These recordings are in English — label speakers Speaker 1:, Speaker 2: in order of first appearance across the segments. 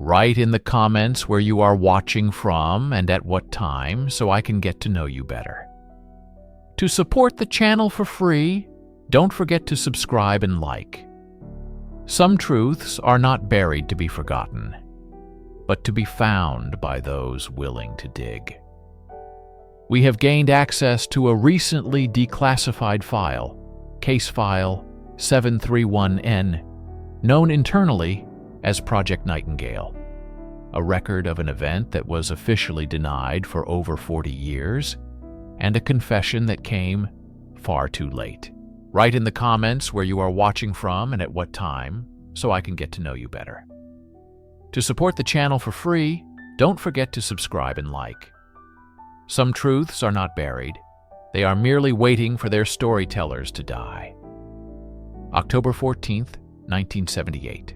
Speaker 1: Write in the comments where you are watching from and at what time so I can get to know you better. To support the channel for free, don't forget to subscribe and like. Some truths are not buried to be forgotten, but to be found by those willing to dig. We have gained access to a recently declassified file, Case File 731N, known internally as Project Nightingale, a record of an event that was officially denied for over 40 years, and a confession that came far too late. Write in the comments where you are watching from and at what time, so I can get to know you better. To support the channel for free, don't forget to subscribe and like. Some truths are not buried. They are merely waiting for their storytellers to die. October 14th, 1978.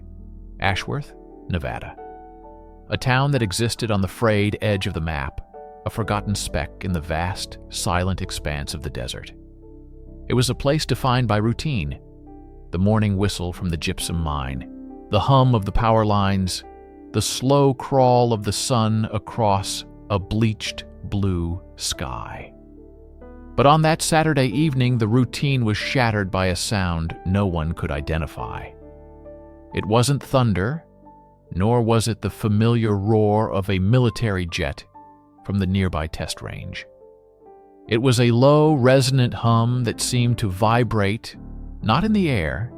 Speaker 1: Ashworth, Nevada. A town that existed on the frayed edge of the map, a forgotten speck in the vast, silent expanse of the desert. It was a place defined by routine, the morning whistle from the gypsum mine, the hum of the power lines, the slow crawl of the sun across a bleached blue sky. But on that Saturday evening, the routine was shattered by a sound no one could identify. It wasn't thunder, nor was it the familiar roar of a military jet from the nearby test range. It was a low, resonant hum that seemed to vibrate, not in the air,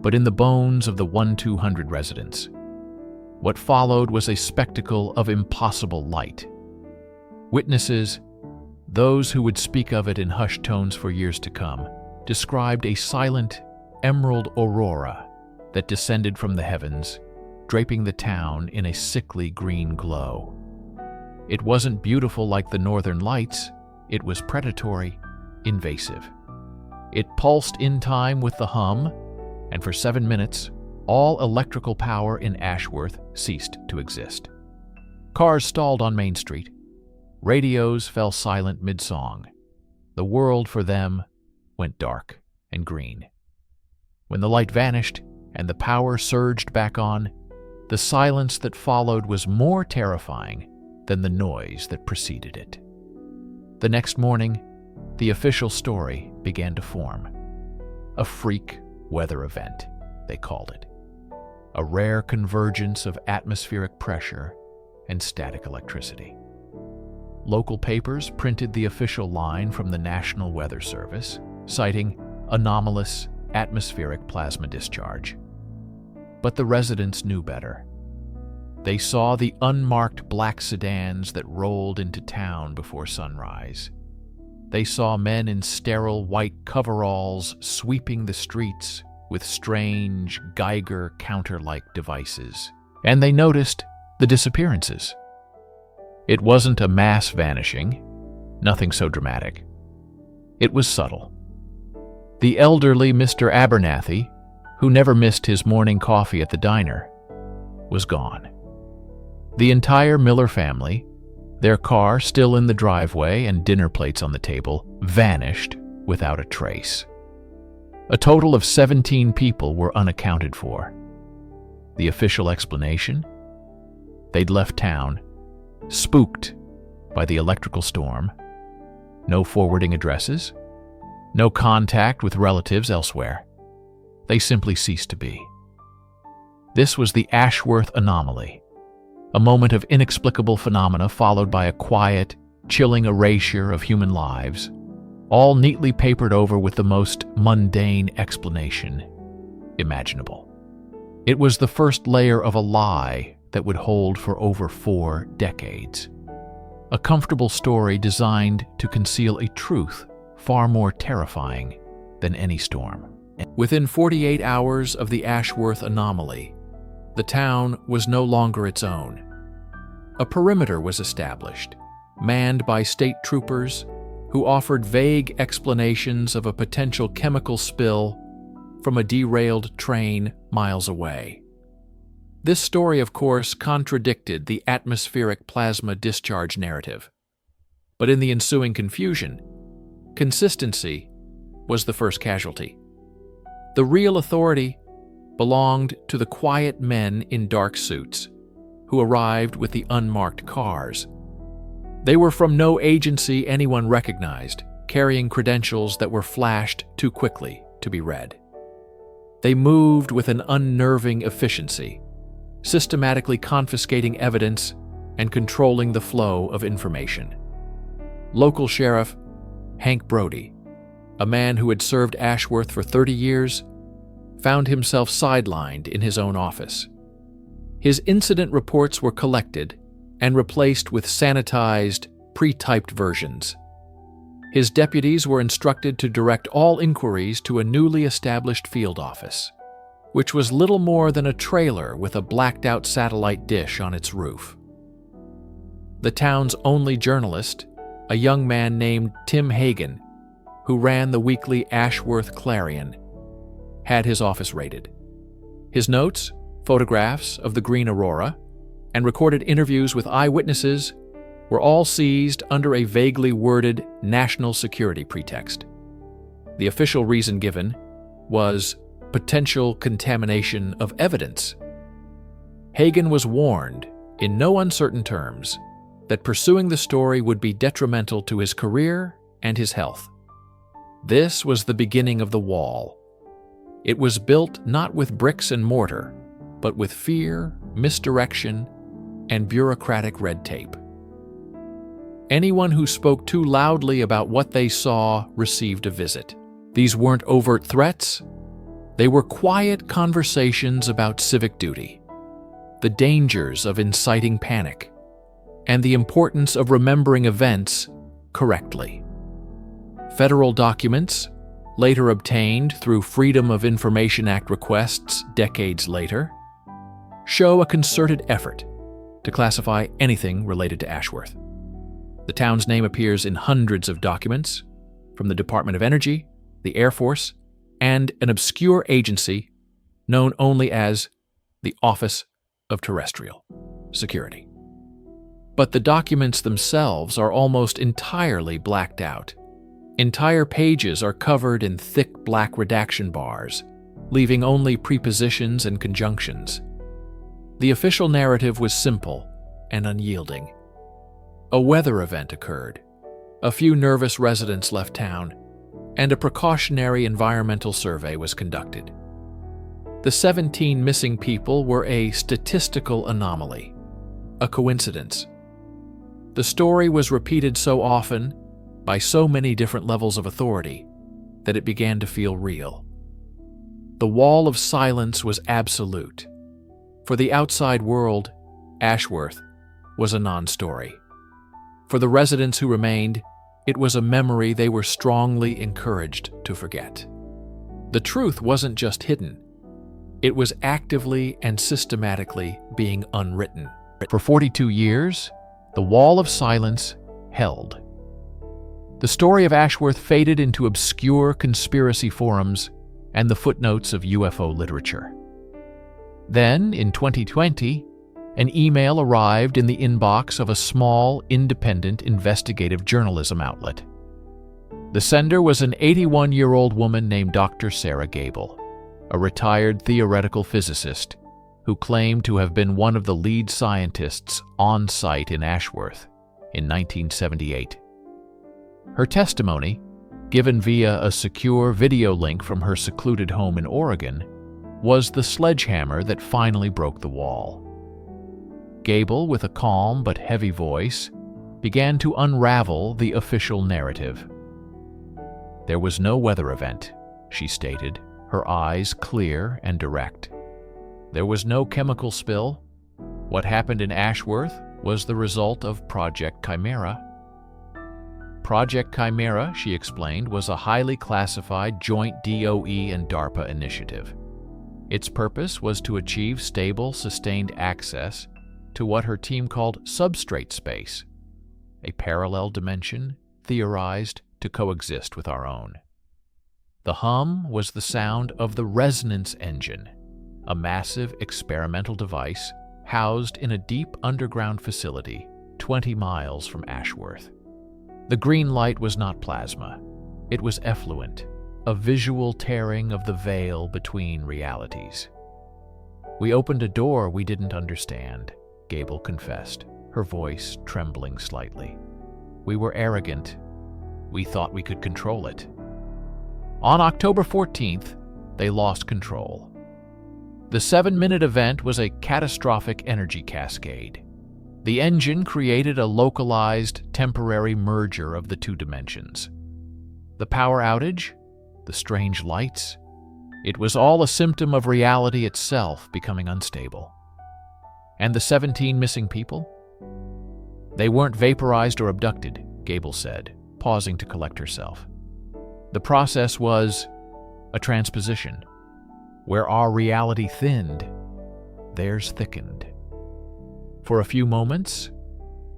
Speaker 1: but in the bones of the 1200 residents. What followed was a spectacle of impossible light. Witnesses, those who would speak of it in hushed tones for years to come, described a silent, emerald aurora that descended from the heavens, draping the town in a sickly green glow. It wasn't beautiful like the northern lights, it was predatory, invasive. It pulsed in time with the hum, and for 7 minutes, all electrical power in Ashworth ceased to exist. Cars stalled on Main Street. Radios fell silent mid-song. The world for them went dark and green. When the light vanished and the power surged back on, the silence that followed was more terrifying than the noise that preceded it. The next morning, the official story began to form. A freak weather event, they called it. A rare convergence of atmospheric pressure and static electricity. Local papers printed the official line from the National Weather Service, citing anomalous atmospheric plasma discharge. But the residents knew better. They saw the unmarked black sedans that rolled into town before sunrise. They saw men in sterile white coveralls sweeping the streets with strange Geiger counter-like devices. And they noticed the disappearances. It wasn't a mass vanishing, nothing so dramatic. It was subtle. The elderly Mr. Abernathy, who never missed his morning coffee at the diner, was gone. The entire Miller family, their car still in the driveway and dinner plates on the table, vanished without a trace. A total of 17 people were unaccounted for. The official explanation? They'd left town, spooked by the electrical storm. No forwarding addresses, no contact with relatives elsewhere. They simply ceased to be. This was the Ashworth anomaly, a moment of inexplicable phenomena followed by a quiet, chilling erasure of human lives, all neatly papered over with the most mundane explanation imaginable. It was the first layer of a lie that would hold for over 4 decades. A comfortable story designed to conceal a truth far more terrifying than any storm. Within 48 hours of the Ashworth anomaly, the town was no longer its own. A perimeter was established, manned by state troopers who offered vague explanations of a potential chemical spill from a derailed train miles away. This story, of course, contradicted the atmospheric plasma discharge narrative. But in the ensuing confusion, consistency was the first casualty. The real authority belonged to the quiet men in dark suits who arrived with the unmarked cars. They were from no agency anyone recognized, carrying credentials that were flashed too quickly to be read. They moved with an unnerving efficiency, systematically confiscating evidence and controlling the flow of information. Local Sheriff Hank Brody, a man who had served Ashworth for 30 years, found himself sidelined in his own office. His incident reports were collected and replaced with sanitized, pre-typed versions. His deputies were instructed to direct all inquiries to a newly established field office, which was little more than a trailer with a blacked-out satellite dish on its roof. The town's only journalist, a young man named Tim Hagen, who ran the weekly Ashworth Clarion, had his office raided. His notes, photographs of the green Aurora, and recorded interviews with eyewitnesses were all seized under a vaguely worded national security pretext. The official reason given was potential contamination of evidence. Hagen was warned, in no uncertain terms, that pursuing the story would be detrimental to his career and his health. This was the beginning of the wall. It was built not with bricks and mortar, but with fear, misdirection, and bureaucratic red tape. Anyone who spoke too loudly about what they saw received a visit. These weren't overt threats. They were quiet conversations about civic duty, the dangers of inciting panic, and the importance of remembering events correctly. Federal documents, later obtained through Freedom of Information Act requests decades later, show a concerted effort to classify anything related to Ashworth. The town's name appears in hundreds of documents from the Department of Energy, the Air Force, and an obscure agency known only as the Office of Terrestrial Security. But the documents themselves are almost entirely blacked out. Entire pages are covered in thick black redaction bars, leaving only prepositions and conjunctions. The official narrative was simple and unyielding. A weather event occurred, a few nervous residents left town, and a precautionary environmental survey was conducted. The 17 missing people were a statistical anomaly, a coincidence. The story was repeated so often, by so many different levels of authority, that it began to feel real. The wall of silence was absolute. For the outside world, Ashworth was a non-story. For the residents who remained, it was a memory they were strongly encouraged to forget. The truth wasn't just hidden. It was actively and systematically being unwritten. For 42 years, the wall of silence held. The story of Ashworth faded into obscure conspiracy forums and the footnotes of UFO literature. Then, in 2020, an email arrived in the inbox of a small, independent investigative journalism outlet. The sender was an 81-year-old woman named Dr. Sarah Gable, a retired theoretical physicist who claimed to have been one of the lead scientists on site in Ashworth in 1978. Her testimony, given via a secure video link from her secluded home in Oregon, was the sledgehammer that finally broke the wall. Gable, with a calm but heavy voice, began to unravel the official narrative. There was no weather event, she stated, her eyes clear and direct. There was no chemical spill. What happened in Ashworth was the result of Project Chimera. Project Chimera, she explained, was a highly classified joint DOE and DARPA initiative. Its purpose was to achieve stable, sustained access to what her team called substrate space, a parallel dimension theorized to coexist with our own. The hum was the sound of the resonance engine, a massive experimental device housed in a deep underground facility 20 miles from Ashworth. The green light was not plasma. It was effluent, a visual tearing of the veil between realities. We opened a door we didn't understand, Gable confessed, her voice trembling slightly. "We were arrogant. We thought we could control it." On October 14th, they lost control. The 7-minute event was a catastrophic energy cascade. The engine created a localized, temporary merger of the two dimensions. The power outage, the strange lights, it was all a symptom of reality itself becoming unstable. And the 17 missing people? They weren't vaporized or abducted, Gable said, pausing to collect herself. The process was a transposition. Where our reality thinned, theirs thickened. For a few moments,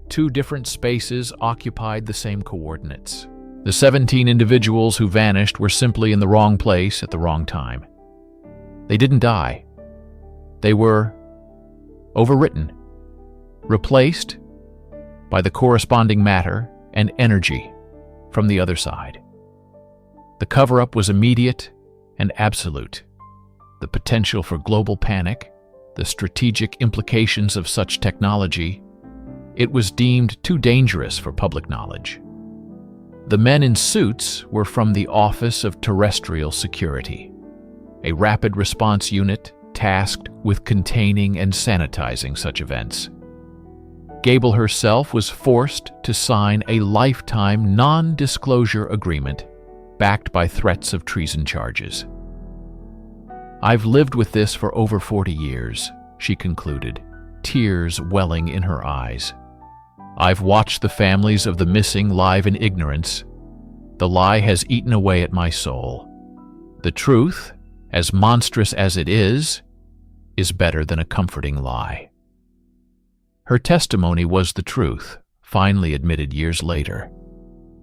Speaker 1: 2 different spaces occupied the same coordinates. The 17 individuals who vanished were simply in the wrong place at the wrong time. They didn't die. They were overwritten, replaced by the corresponding matter and energy from the other side. The cover-up was immediate and absolute. The potential for global panic, the strategic implications of such technology, it was deemed too dangerous for public knowledge. The men in suits were from the Office of Terrestrial Security, a rapid response unit tasked with containing and sanitizing such events. Gable herself was forced to sign a lifetime non-disclosure agreement backed by threats of treason charges. "I've lived with this for over 40 years, she concluded, tears welling in her eyes. "I've watched the families of the missing live in ignorance. The lie has eaten away at my soul. The truth, as monstrous as it is better than a comforting lie." Her testimony was the truth, finally admitted years later,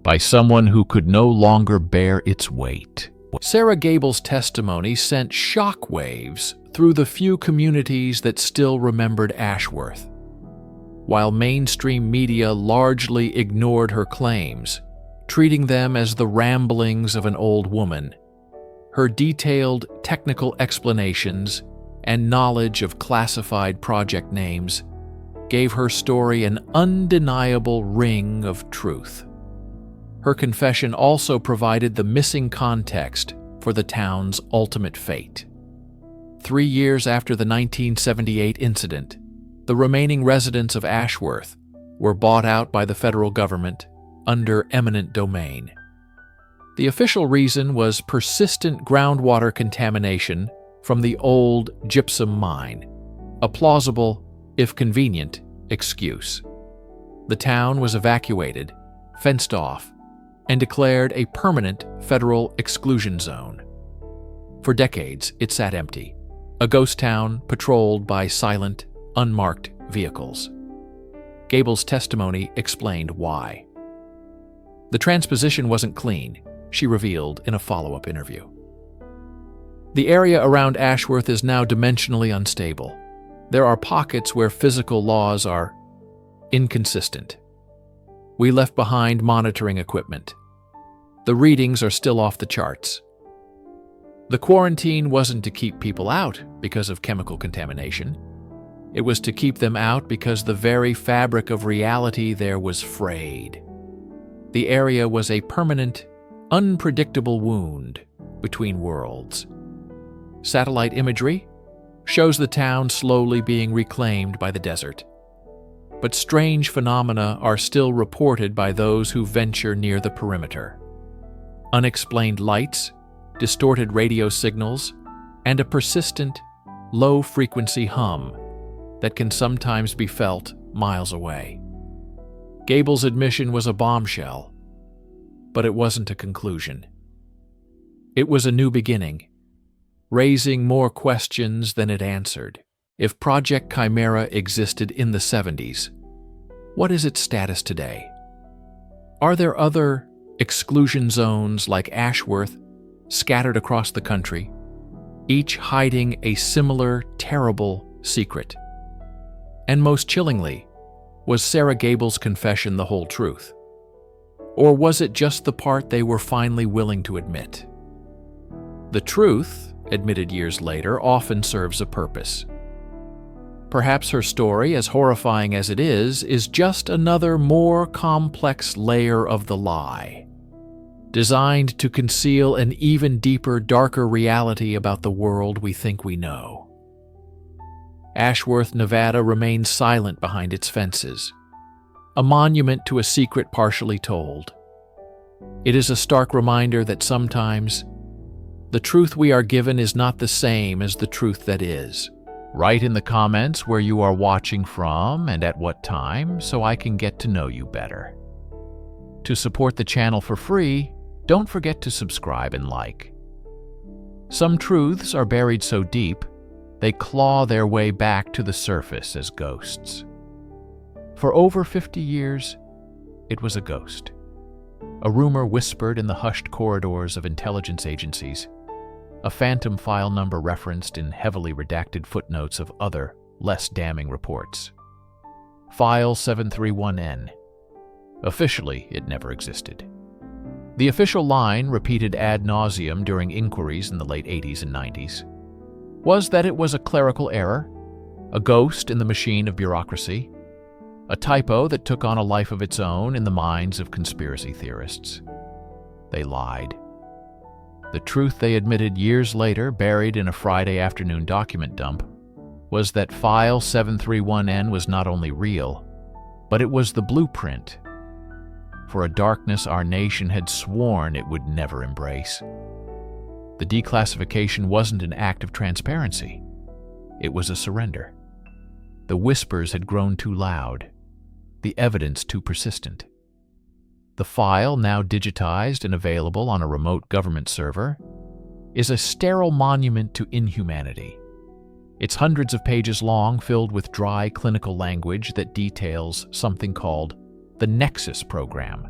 Speaker 1: by someone who could no longer bear its weight. Sarah Gable's testimony sent shockwaves through the few communities that still remembered Ashworth. While mainstream media largely ignored her claims, treating them as the ramblings of an old woman, her detailed technical explanations and knowledge of classified project names gave her story an undeniable ring of truth. Her confession also provided the missing context for the town's ultimate fate. 3 years after the 1978 incident, the remaining residents of Ashworth were bought out by the federal government under eminent domain. The official reason was persistent groundwater contamination from the old gypsum mine, a plausible, if convenient, excuse. The town was evacuated, fenced off, and declared a permanent federal exclusion zone. For decades, it sat empty, a ghost town patrolled by silent, unmarked vehicles. Gable's testimony explained why. The transposition wasn't clean, she revealed in a follow-up interview. The area around Ashworth is now dimensionally unstable. There are pockets where physical laws are inconsistent. We left behind monitoring equipment. The readings are still off the charts. The quarantine wasn't to keep people out because of chemical contamination. It was to keep them out because the very fabric of reality there was frayed. The area was a permanent, unpredictable wound between worlds. Satellite imagery shows the town slowly being reclaimed by the desert. But strange phenomena are still reported by those who venture near the perimeter. Unexplained lights, distorted radio signals, and a persistent, low-frequency hum that can sometimes be felt miles away. Gable's admission was a bombshell, but it wasn't a conclusion. It was a new beginning, raising more questions than it answered. If Project Chimera existed in the 70s, what is its status today? Are there other exclusion zones like Ashworth scattered across the country, each hiding a similar, terrible secret? And most chillingly, was Sarah Gable's confession the whole truth? Or was it just the part they were finally willing to admit? The truth, admitted years later, often serves a purpose. Perhaps her story, as horrifying as it is just another more complex layer of the lie, designed to conceal an even deeper, darker reality about the world we think we know. Ashworth, Nevada remains silent behind its fences, a monument to a secret partially told. It is a stark reminder that sometimes the truth we are given is not the same as the truth that is. Write in the comments where you are watching from and at what time so I can get to know you better. To support the channel for free, don't forget to subscribe and like. Some truths are buried so deep, they claw their way back to the surface as ghosts. For over 50 years, it was a ghost. A rumor whispered in the hushed corridors of intelligence agencies, a phantom file number referenced in heavily redacted footnotes of other, less damning reports. File 731N. Officially, it never existed. The official line, repeated ad nauseum during inquiries in the late 80s and 90s, was that it was a clerical error, a ghost in the machine of bureaucracy, a typo that took on a life of its own in the minds of conspiracy theorists. They lied. The truth they admitted years later, buried in a Friday afternoon document dump, was that File 731N was not only real, but it was the blueprint for a darkness our nation had sworn it would never embrace. The declassification wasn't an act of transparency. It was a surrender. The whispers had grown too loud, the evidence too persistent. The file, now digitized and available on a remote government server, is a sterile monument to inhumanity. It's hundreds of pages long, filled with dry clinical language that details something called the Nexus Program.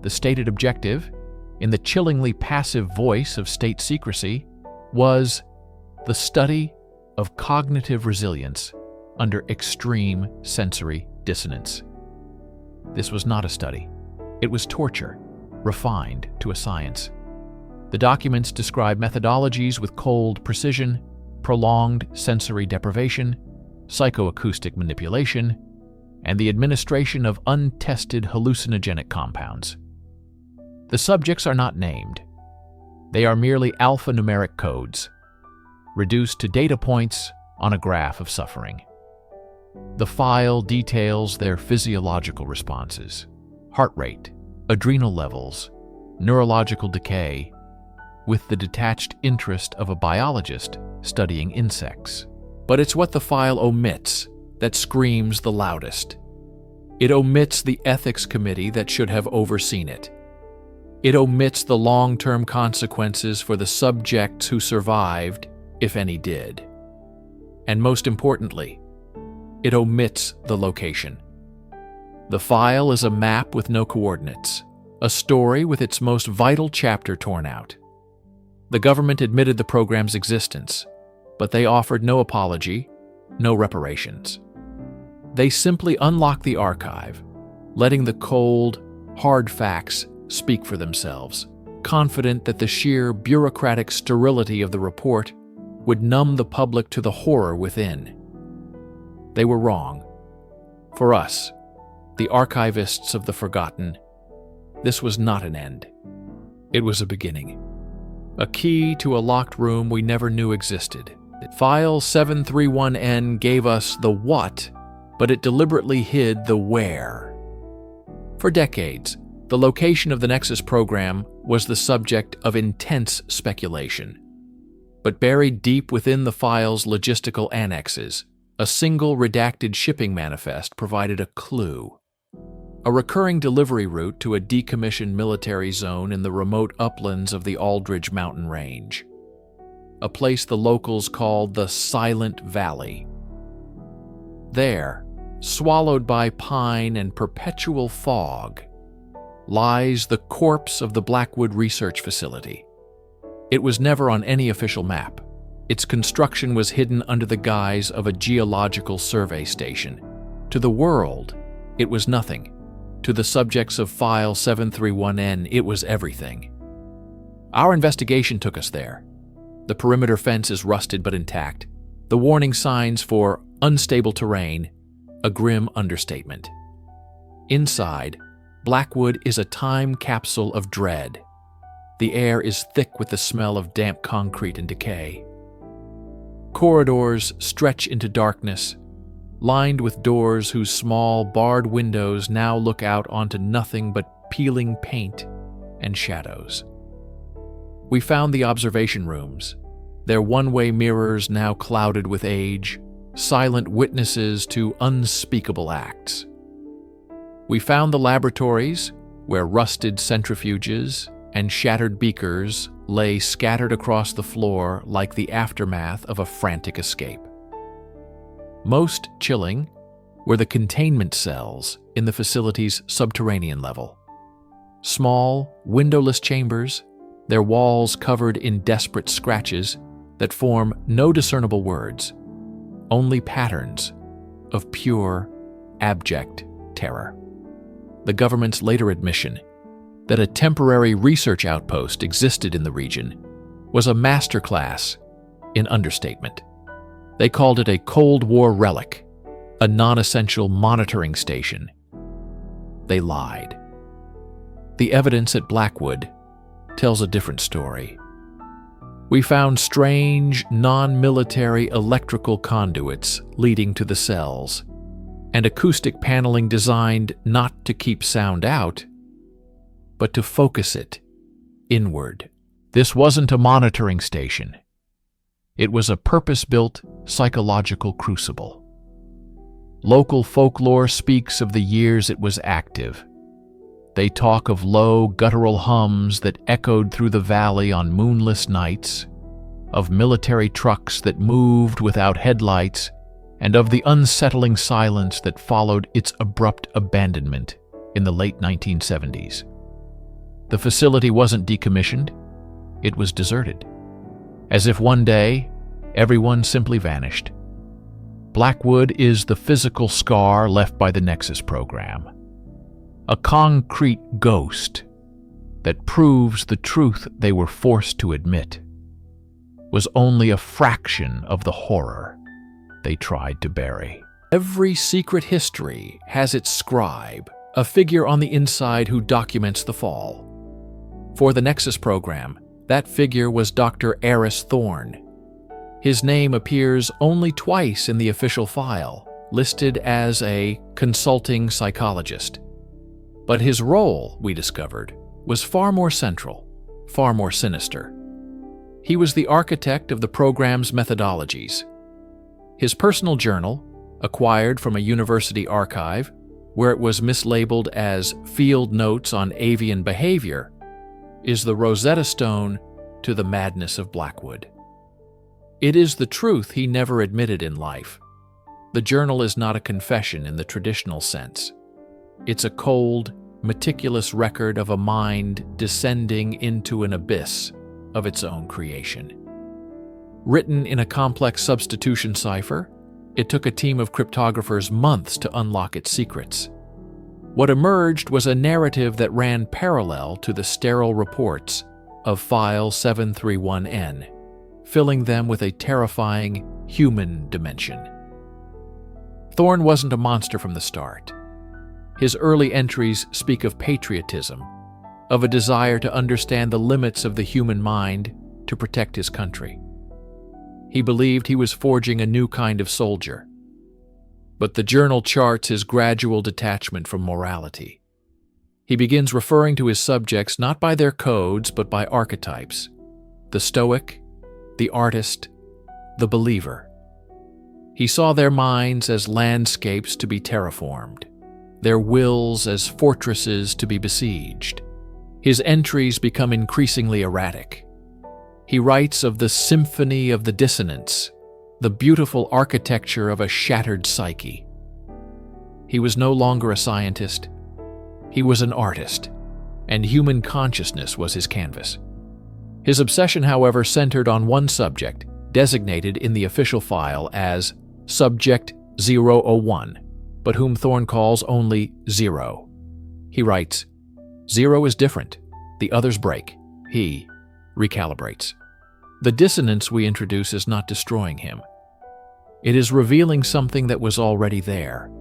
Speaker 1: The stated objective, in the chillingly passive voice of state secrecy, was the study of cognitive resilience under extreme sensory dissonance. This was not a study. It was torture, refined to a science. The documents describe methodologies with cold precision, prolonged sensory deprivation, psychoacoustic manipulation, and the administration of untested hallucinogenic compounds. The subjects are not named. They are merely alphanumeric codes, reduced to data points on a graph of suffering. The file details their physiological responses: heart rate, adrenal levels, neurological decay, with the detached interest of a biologist studying insects. But it's what the file omits that screams the loudest. It omits the ethics committee that should have overseen it. It omits the long-term consequences for the subjects who survived, if any did. And most importantly, it omits the location. The file is a map with no coordinates, a story with its most vital chapter torn out. The government admitted the program's existence, but they offered no apology, no reparations. They simply unlocked the archive, letting the cold, hard facts speak for themselves, confident that the sheer bureaucratic sterility of the report would numb the public to the horror within. They were wrong. For us, the archivists of the forgotten, this was not an end. It was a beginning. A key to a locked room we never knew existed. File 731N gave us the what, but it deliberately hid the where. For decades, the location of the Nexus Program was the subject of intense speculation. But buried deep within the file's logistical annexes, a single redacted shipping manifest provided a clue. A recurring delivery route to a decommissioned military zone in the remote uplands of the Aldridge mountain range. A place the locals called the Silent Valley. There, swallowed by pine and perpetual fog, lies the corpse of the Blackwood research facility. It was never on any official map. Its construction was hidden under the guise of a geological survey station. To the world, it was nothing. To the subjects of File 731N, it was everything. Our investigation took us there. The perimeter fence is rusted but intact. The warning signs for unstable terrain, a grim understatement. Inside, Blackwood is a time capsule of dread. The air is thick with the smell of damp concrete and decay. Corridors stretch into darkness, lined with doors whose small, barred windows now look out onto nothing but peeling paint and shadows. We found the observation rooms, their one-way mirrors now clouded with age, silent witnesses to unspeakable acts. We found the laboratories, where rusted centrifuges and shattered beakers lay scattered across the floor like the aftermath of a frantic escape. Most chilling were the containment cells in the facility's subterranean level. Small, windowless chambers, their walls covered in desperate scratches that form no discernible words, only patterns of pure, abject terror. The government's later admission that a temporary research outpost existed in the region was a masterclass in understatement. They called it a Cold War relic, a non-essential monitoring station. They lied. The evidence at Blackwood tells a different story. We found strange, non-military electrical conduits leading to the cells, and acoustic paneling designed not to keep sound out, but to focus it inward. This wasn't a monitoring station. It was a purpose-built psychological crucible. Local folklore speaks of the years it was active. They talk of low, guttural hums that echoed through the valley on moonless nights, of military trucks that moved without headlights, and of the unsettling silence that followed its abrupt abandonment in the late 1970s. The facility wasn't decommissioned, it was deserted. As if one day, everyone simply vanished. Blackwood is the physical scar left by the Nexus Program. A concrete ghost that proves the truth they were forced to admit was only a fraction of the horror they tried to bury. Every secret history has its scribe, a figure on the inside who documents the fall. For the Nexus Program, that figure was Dr. Eris Thorne. His name appears only twice in the official file, listed as a consulting psychologist. But his role, we discovered, was far more central, far more sinister. He was the architect of the program's methodologies. His personal journal, acquired from a university archive, where it was mislabeled as Field Notes on Avian Behavior, is the Rosetta Stone to the madness of Blackwood. It is the truth he never admitted in life. The journal is not a confession in the traditional sense. It's a cold, meticulous record of a mind descending into an abyss of its own creation. Written in a complex substitution cipher, it took a team of cryptographers months to unlock its secrets. What emerged was a narrative that ran parallel to the sterile reports of File 731N, filling them with a terrifying human dimension. Thorne wasn't a monster from the start. His early entries speak of patriotism, of a desire to understand the limits of the human mind to protect his country. He believed he was forging a new kind of soldier. But the journal charts his gradual detachment from morality. He begins referring to his subjects not by their codes but by archetypes: the stoic, the artist, the believer. He saw their minds as landscapes to be terraformed, their wills as fortresses to be besieged. His entries become increasingly erratic. He writes of the symphony of the dissonance, the beautiful architecture of a shattered psyche. He was no longer a scientist. He was an artist, and human consciousness was his canvas. His obsession, however, centered on one subject, designated in the official file as Subject 001, but whom Thorne calls only Zero. He writes, "Zero is different. The others break. He recalibrates." The dissonance we introduce is not destroying him. It is revealing something that was already there.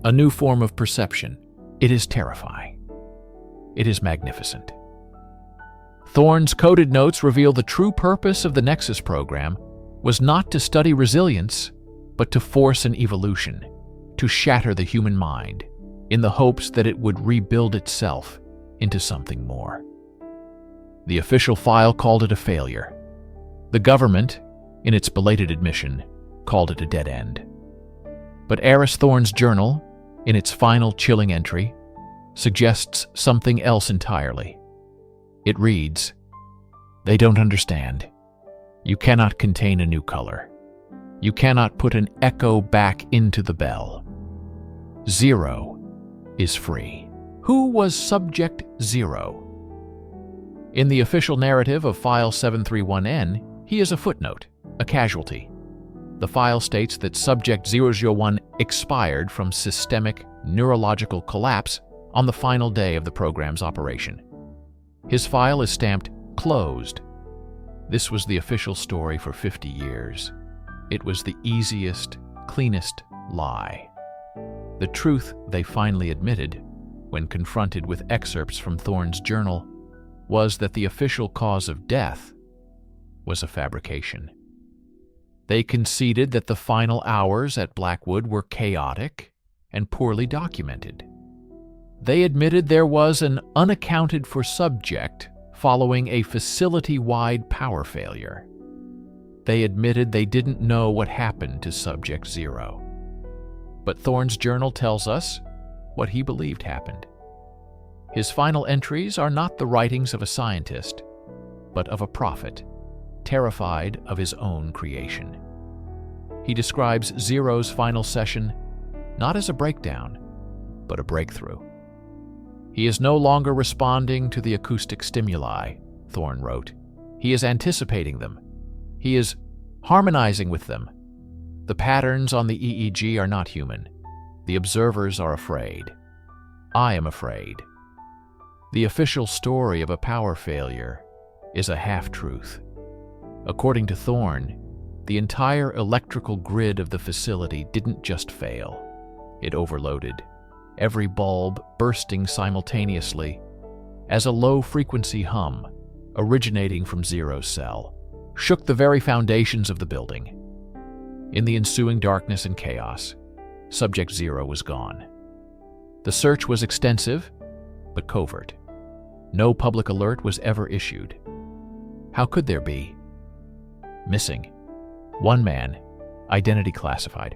Speaker 1: A new form of perception. It is terrifying. It is magnificent. Thorne's coded notes reveal the true purpose of the Nexus Program was not to study resilience, but to force an evolution, to shatter the human mind, in the hopes that it would rebuild itself into something more. The official file called it a failure. The government, in its belated admission, called it a dead end. But Eris Thorne's journal, in its final chilling entry, suggests something else entirely. It reads, "They don't understand. You cannot contain a new color. You cannot put an echo back into the bell. Zero is free." Who was Subject Zero? In the official narrative of File 731N, he is a footnote, a casualty. The file states that Subject 001 expired from systemic neurological collapse on the final day of the program's operation. His file is stamped closed. This was the official story for 50 years. It was the easiest, cleanest lie. The truth they finally admitted, when confronted with excerpts from Thorne's journal, was that the official cause of death was a fabrication. They conceded that the final hours at Blackwood were chaotic and poorly documented. They admitted there was an unaccounted-for subject following a facility-wide power failure. They admitted they didn't know what happened to Subject Zero. But Thorne's journal tells us what he believed happened. His final entries are not the writings of a scientist, but of a prophet, terrified of his own creation. He describes Zero's final session not as a breakdown, but a breakthrough. He is no longer responding to the acoustic stimuli, Thorne wrote. He is anticipating them. He is harmonizing with them. The patterns on the EEG are not human. The observers are afraid. I am afraid. The official story of a power failure is a half-truth. According to Thorne, the entire electrical grid of the facility didn't just fail. It overloaded, every bulb bursting simultaneously as a low-frequency hum, originating from Zero's cell, shook the very foundations of the building. In the ensuing darkness and chaos, Subject Zero was gone. The search was extensive, but covert. No public alert was ever issued. How could there be? Missing. One man, identity classified,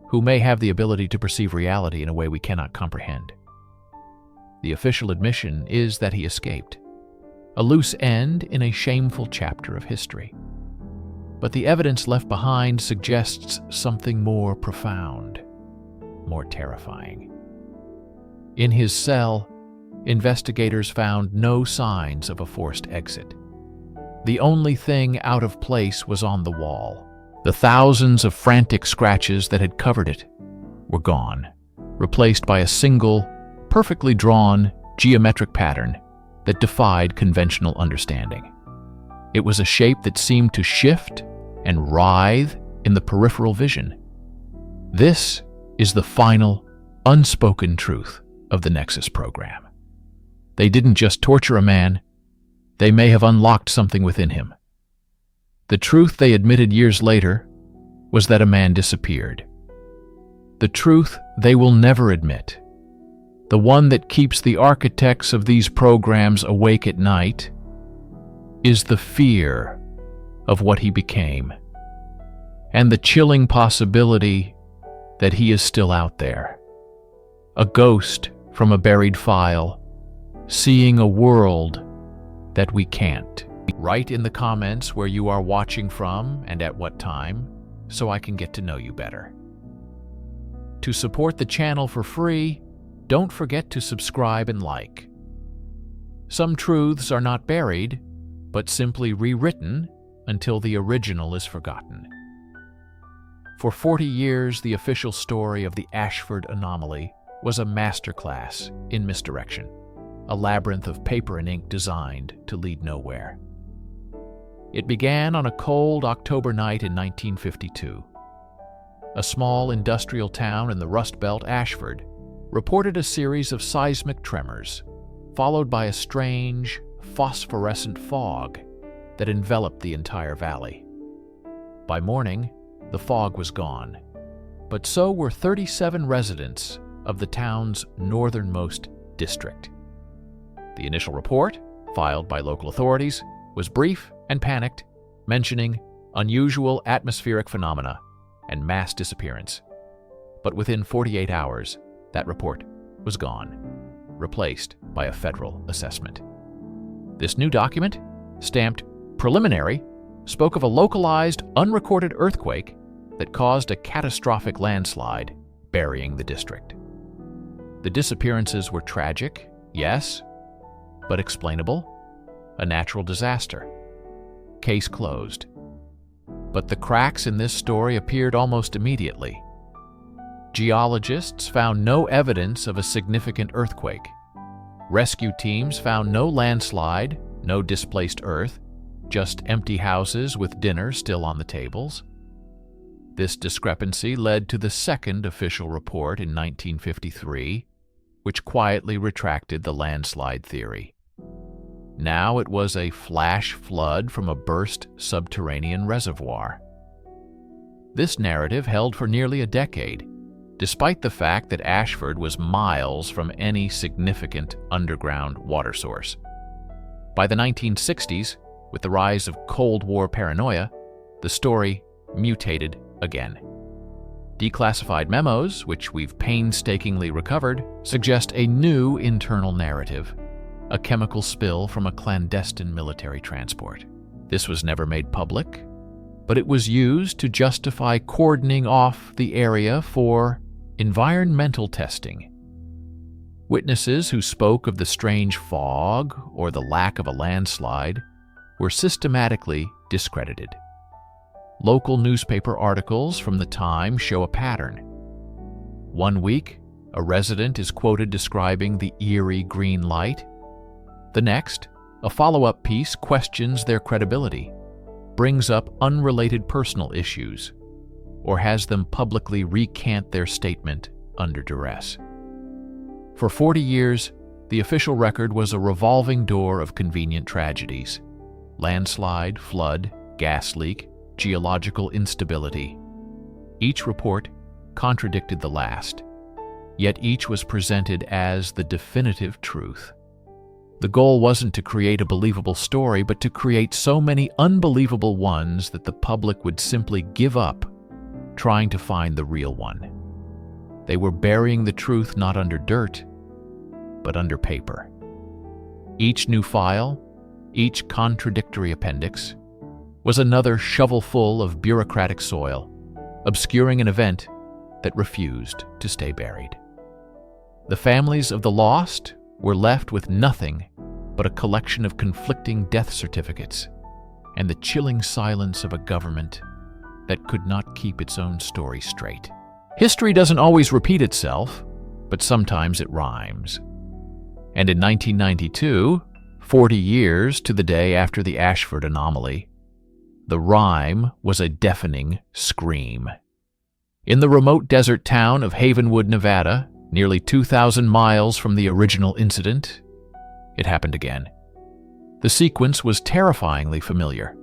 Speaker 1: who may have the ability to perceive reality in a way we cannot comprehend. The official admission is that he escaped, a loose end in a shameful chapter of history. But the evidence left behind suggests something more profound, more terrifying. In his cell, investigators found no signs of a forced exit. The only thing out of place was on the wall. The thousands of frantic scratches that had covered it were gone, replaced by a single, perfectly drawn, geometric pattern that defied conventional understanding. It was a shape that seemed to shift and writhe in the peripheral vision. This is the final, unspoken truth of the Nexus Program. They didn't just torture a man, they may have unlocked something within him. The truth they admitted years later was that a man disappeared. The truth they will never admit, the one that keeps the architects of these programs awake at night, is the fear of what he became, and the chilling possibility that he is still out there, a ghost from a buried file, seeing a world that we can't. Write in the comments where you are watching from and at what time, so I can get to know you better. To support the channel for free, don't forget to subscribe and like. Some truths are not buried, but simply rewritten until the original is forgotten. For 40 years, the official story of the Ashford anomaly was a masterclass in misdirection, a labyrinth of paper and ink designed to lead nowhere. It began on a cold October night in 1952. a small industrial town in the Rust Belt, Ashford, reported a series of seismic tremors, followed by a strange, phosphorescent fog that enveloped the entire valley. By morning, the fog was gone, but so were 37 residents of the town's northernmost district. The initial report, filed by local authorities, was brief and panicked, mentioning unusual atmospheric phenomena and mass disappearance. But within 48 hours, that report was gone, replaced by a federal assessment. This new document, stamped preliminary, spoke of a localized, unrecorded earthquake that caused a catastrophic landslide, burying the district. The disappearances were tragic, yes, but explainable. A natural disaster. Case closed. But the cracks in this story appeared almost immediately. Geologists found no evidence of a significant earthquake. Rescue teams found no landslide, no displaced earth, just empty houses with dinner still on the tables. This discrepancy led to the second official report in 1953, which quietly retracted the landslide theory. Now it was a flash flood from a burst subterranean reservoir. This narrative held for nearly a decade, despite the fact that Ashford was miles from any significant underground water source. By the 1960s, with the rise of Cold War paranoia, the story mutated again. Declassified memos, which we've painstakingly recovered, suggest a new internal narrative, a chemical spill from a clandestine military transport. This was never made public, but it was used to justify cordoning off the area for environmental testing. Witnesses who spoke of the strange fog or the lack of a landslide were systematically discredited. Local newspaper articles from the time show a pattern. One week, a resident is quoted describing the eerie green light. The next, a follow-up piece questions their credibility, brings up unrelated personal issues, or has them publicly recant their statement under duress. For 40 years, the official record was a revolving door of convenient tragedies: landslide, flood, gas leak, geological instability. Each report contradicted the last, yet each was presented as the definitive truth. The goal wasn't to create a believable story, but to create so many unbelievable ones that the public would simply give up trying to find the real one. They were burying the truth not under dirt, but under paper. Each new file, each contradictory appendix, was another shovelful of bureaucratic soil, obscuring an event that refused to stay buried. The families of the lost were left with nothing but a collection of conflicting death certificates and the chilling silence of a government that could not keep its own story straight. History doesn't always repeat itself, but sometimes it rhymes. And in 1992, 40 years to the day after the Ashford anomaly, the rhyme was a deafening scream. In the remote desert town of Havenwood, Nevada, nearly 2,000 miles from the original incident, it happened again. The sequence was terrifyingly familiar.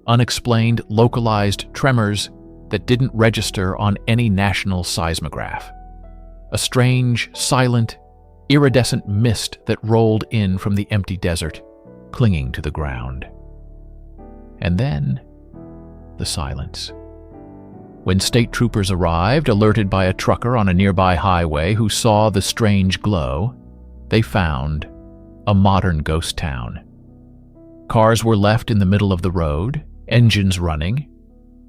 Speaker 1: Unexplained, localized tremors that didn't register on any national seismograph. A strange, silent, iridescent mist that rolled in from the empty desert, clinging to the ground. And then, the silence. When state troopers arrived, alerted by a trucker on a nearby highway who saw the strange glow, they found a modern ghost town. Cars were left in the middle of the road, engines running.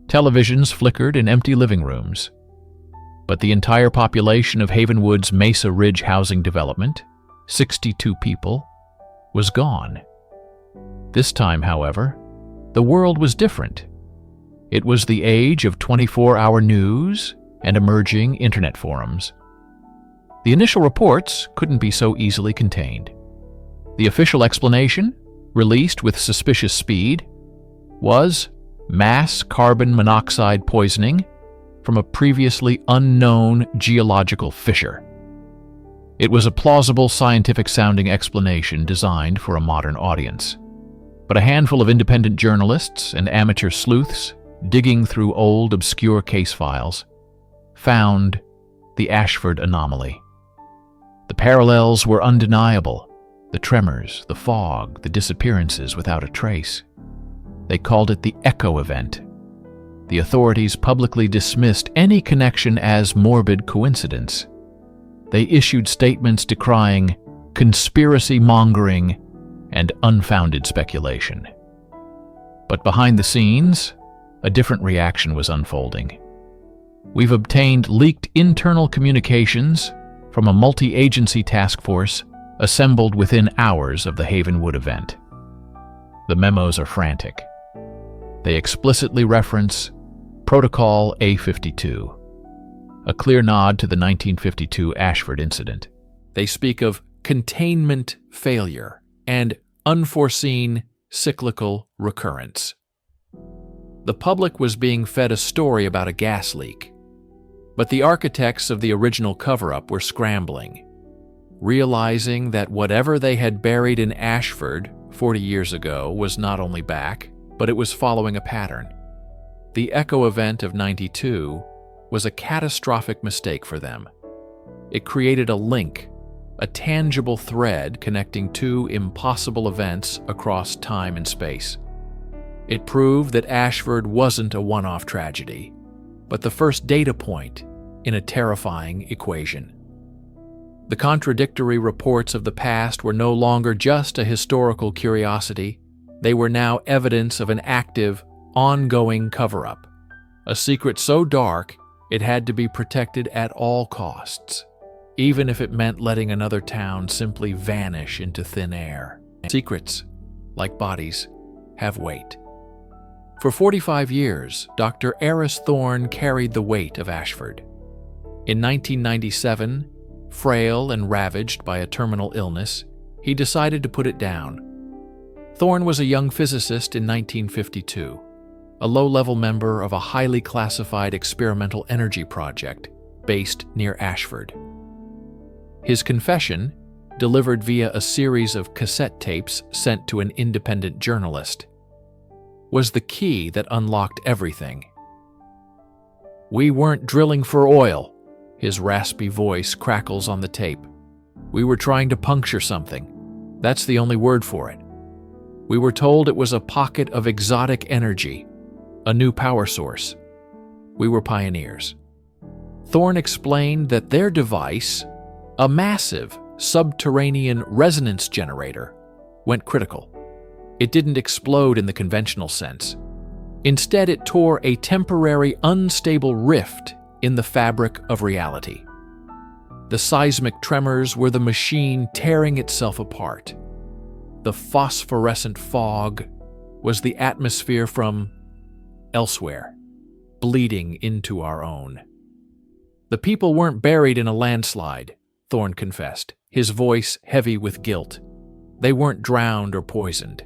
Speaker 1: Televisions flickered in empty living rooms. But the entire population of Havenwood's Mesa Ridge housing development, 62 people, was gone. This time, however, the world was different. It was the age of 24-hour news and emerging internet forums. The initial reports couldn't be so easily contained. The official explanation, released with suspicious speed, was mass carbon monoxide poisoning from a previously unknown geological fissure. It was a plausible, scientific-sounding explanation designed for a modern audience. But a handful of independent journalists and amateur sleuths, digging through old, obscure case files, found the Ashford anomaly. The parallels were undeniable. The tremors, the fog, the disappearances without a trace. They called it the echo event. The authorities publicly dismissed any connection as morbid coincidence. They issued statements decrying conspiracy mongering and unfounded speculation. But behind the scenes, a different reaction was unfolding. We've obtained leaked internal communications from a multi-agency task force assembled within hours of the Havenwood event. The memos are frantic. They explicitly reference Protocol A52, a clear nod to the 1952 Ashford incident. They speak of containment failure and unforeseen cyclical recurrence. The public was being fed a story about a gas leak, but the architects of the original cover-up were scrambling, realizing that whatever they had buried in Ashford 40 years ago was not only back, but it was following a pattern. The echo event of '92 was a catastrophic mistake for them. It created a link, a tangible thread connecting two impossible events across time and space. It proved that Ashford wasn't a one-off tragedy, but the first data point in a terrifying equation. The contradictory reports of the past were no longer just a historical curiosity. They were now evidence of an active, ongoing cover-up, a secret so dark it had to be protected at all costs, even if it meant letting another town simply vanish into thin air. Secrets, like bodies, have weight. For 45 years, Dr. Eris Thorne carried the weight of Ashford. In 1997, frail and ravaged by a terminal illness, he decided to put it down. Thorne was a young physicist in 1952, a low-level member of a highly classified experimental energy project based near Ashford. His confession, delivered via a series of cassette tapes sent to an independent journalist, was the key that unlocked everything. "We weren't drilling for oil," his raspy voice crackles on the tape. "We were trying to puncture something. That's the only word for it. We were told it was a pocket of exotic energy, a new power source. We were pioneers." Thorne explained that their device, a massive subterranean resonance generator, went critical. It didn't explode in the conventional sense. Instead, it tore a temporary, unstable rift in the fabric of reality. The seismic tremors were the machine tearing itself apart. The phosphorescent fog was the atmosphere from elsewhere, bleeding into our own. "The people weren't buried in a landslide," Thorne confessed, his voice heavy with guilt. "They weren't drowned or poisoned.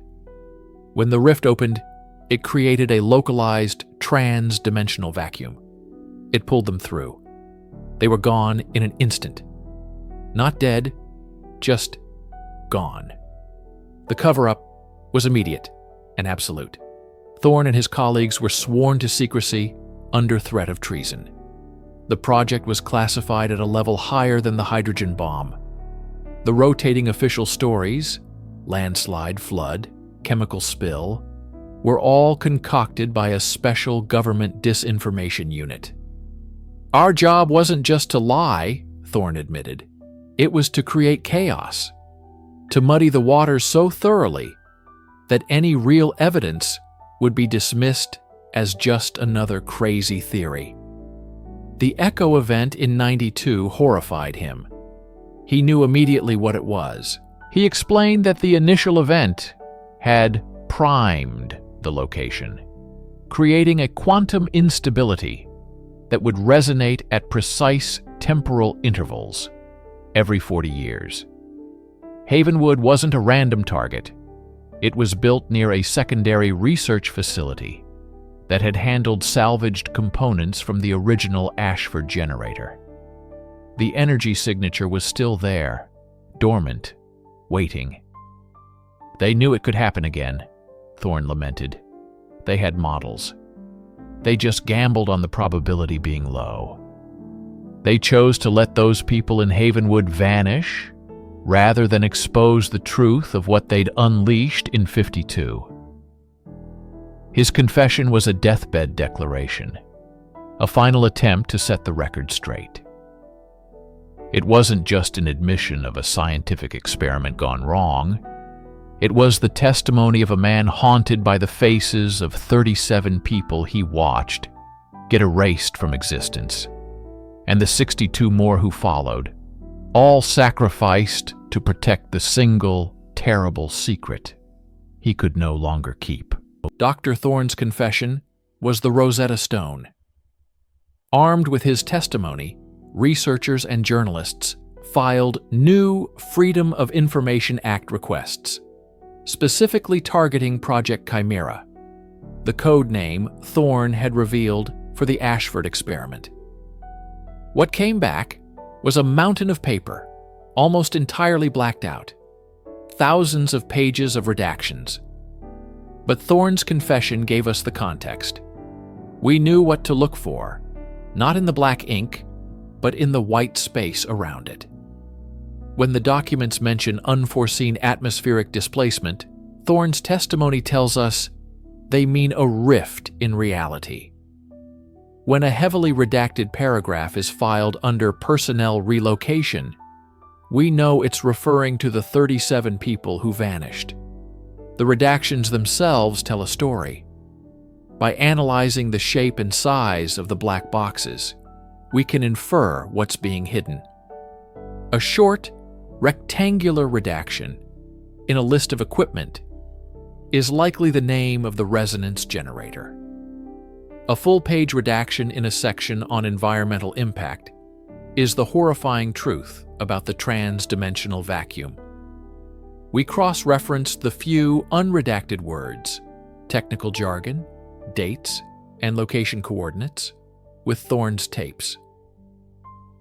Speaker 1: When the rift opened, it created a localized, trans-dimensional vacuum. It pulled them through. They were gone in an instant. Not dead, just gone." The cover-up was immediate and absolute. Thorne and his colleagues were sworn to secrecy under threat of treason. The project was classified at a level higher than the hydrogen bomb. The rotating official stories, landslide, flood, chemical spill, were all concocted by a special government disinformation unit. "Our job wasn't just to lie," Thorne admitted. "It was to create chaos, to muddy the waters so thoroughly that any real evidence would be dismissed as just another crazy theory." The echo event in '92 horrified him. He knew immediately what it was. He explained that the initial event had primed the location, creating a quantum instability that would resonate at precise temporal intervals every 40 years. Havenwood wasn't a random target. It was built near a secondary research facility, that had handled salvaged components from the original Ashford generator. The energy signature was still there, dormant, waiting. They knew it could happen again, Thorne lamented. They had models. They just gambled on the probability being low. They chose to let those people in Havenwood vanish rather than expose the truth of what they'd unleashed in 52. His confession was a deathbed declaration, a final attempt to set the record straight. It wasn't just an admission of a scientific experiment gone wrong. It was the testimony of a man haunted by the faces of 37 people he watched get erased from existence, and the 62 more who followed, all sacrificed to protect the single, terrible secret he could no longer keep. Dr. Thorne's confession was the Rosetta Stone. Armed with his testimony, researchers and journalists filed new Freedom of Information Act requests, specifically targeting Project Chimera, the code name Thorne had revealed for the Ashford experiment. What came back was a mountain of paper, almost entirely blacked out, thousands of pages of redactions. But Thorne's confession gave us the context. We knew what to look for, not in the black ink, but in the white space around it. When the documents mention unforeseen atmospheric displacement, Thorne's testimony tells us they mean a rift in reality. When a heavily redacted paragraph is filed under personnel relocation, we know it's referring to the 37 people who vanished. The redactions themselves tell a story. By analyzing the shape and size of the black boxes, we can infer what's being hidden. A short, rectangular redaction in a list of equipment is likely the name of the resonance generator. A full-page redaction in a section on environmental impact is the horrifying truth about the trans-dimensional vacuum. We cross-referenced the few unredacted words, technical jargon, dates, and location coordinates with Thorne's tapes.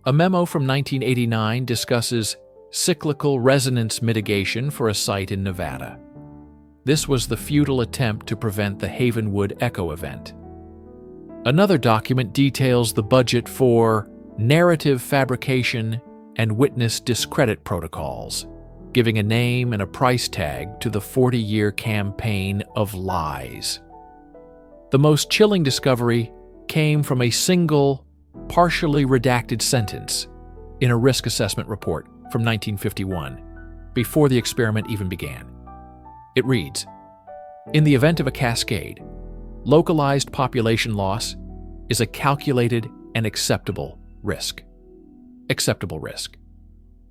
Speaker 1: A memo from 1989 discusses cyclical resonance mitigation for a site in Nevada. This was the futile attempt to prevent the Havenwood Echo event. Another document details the budget for narrative fabrication and witness discredit protocols, giving a name and a price tag to the 40-year campaign of lies. The most chilling discovery came from a single, partially redacted sentence in a risk assessment report from 1951, before the experiment even began. It reads, "In the event of a cascade, localized population loss is a calculated and acceptable risk." Acceptable risk.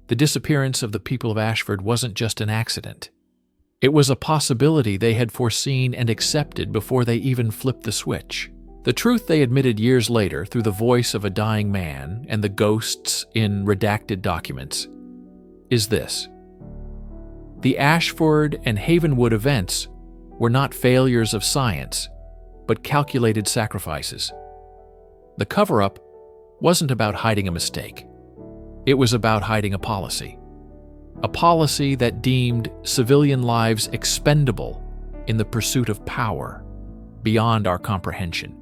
Speaker 1: The disappearance of the people of Ashford wasn't just an accident. It was a possibility they had foreseen and accepted before they even flipped the switch. The truth they admitted years later through the voice of a dying man and the ghosts in redacted documents is this: the Ashford and Havenwood events were not failures of science, but calculated sacrifices. The cover-up wasn't about hiding a mistake. It was about hiding a policy that deemed civilian lives expendable in the pursuit of power beyond our comprehension.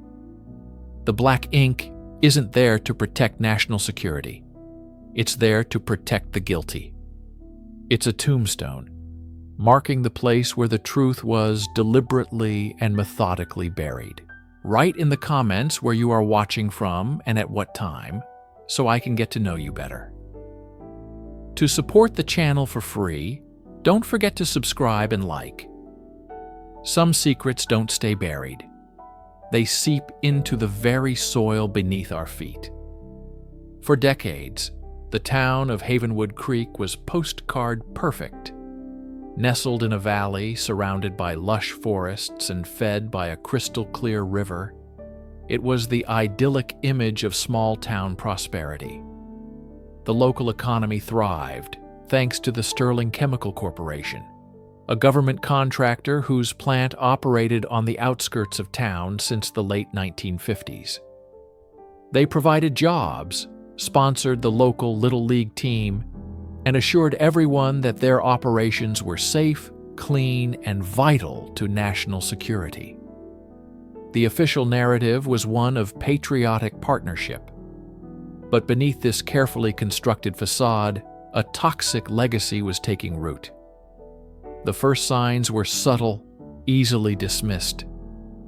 Speaker 1: The black ink isn't there to protect national security. It's there to protect the guilty. It's a tombstone, marking the place where the truth was deliberately and methodically buried. Write in the comments where you are watching from and at what time, so I can get to know you better. To support the channel for free, don't forget to subscribe and like. Some secrets don't stay buried. They seep into the very soil beneath our feet. For decades, the town of Havenwood Creek was postcard perfect. Nestled in a valley surrounded by lush forests and fed by a crystal-clear river, it was the idyllic image of small-town prosperity. The local economy thrived thanks to the Sterling Chemical Corporation, a government contractor whose plant operated on the outskirts of town since the late 1950s. They provided jobs, sponsored the local Little League team, and assured everyone that their operations were safe, clean, and vital to national security. The official narrative was one of patriotic partnership. But beneath this carefully constructed facade, a toxic legacy was taking root. The first signs were subtle, easily dismissed.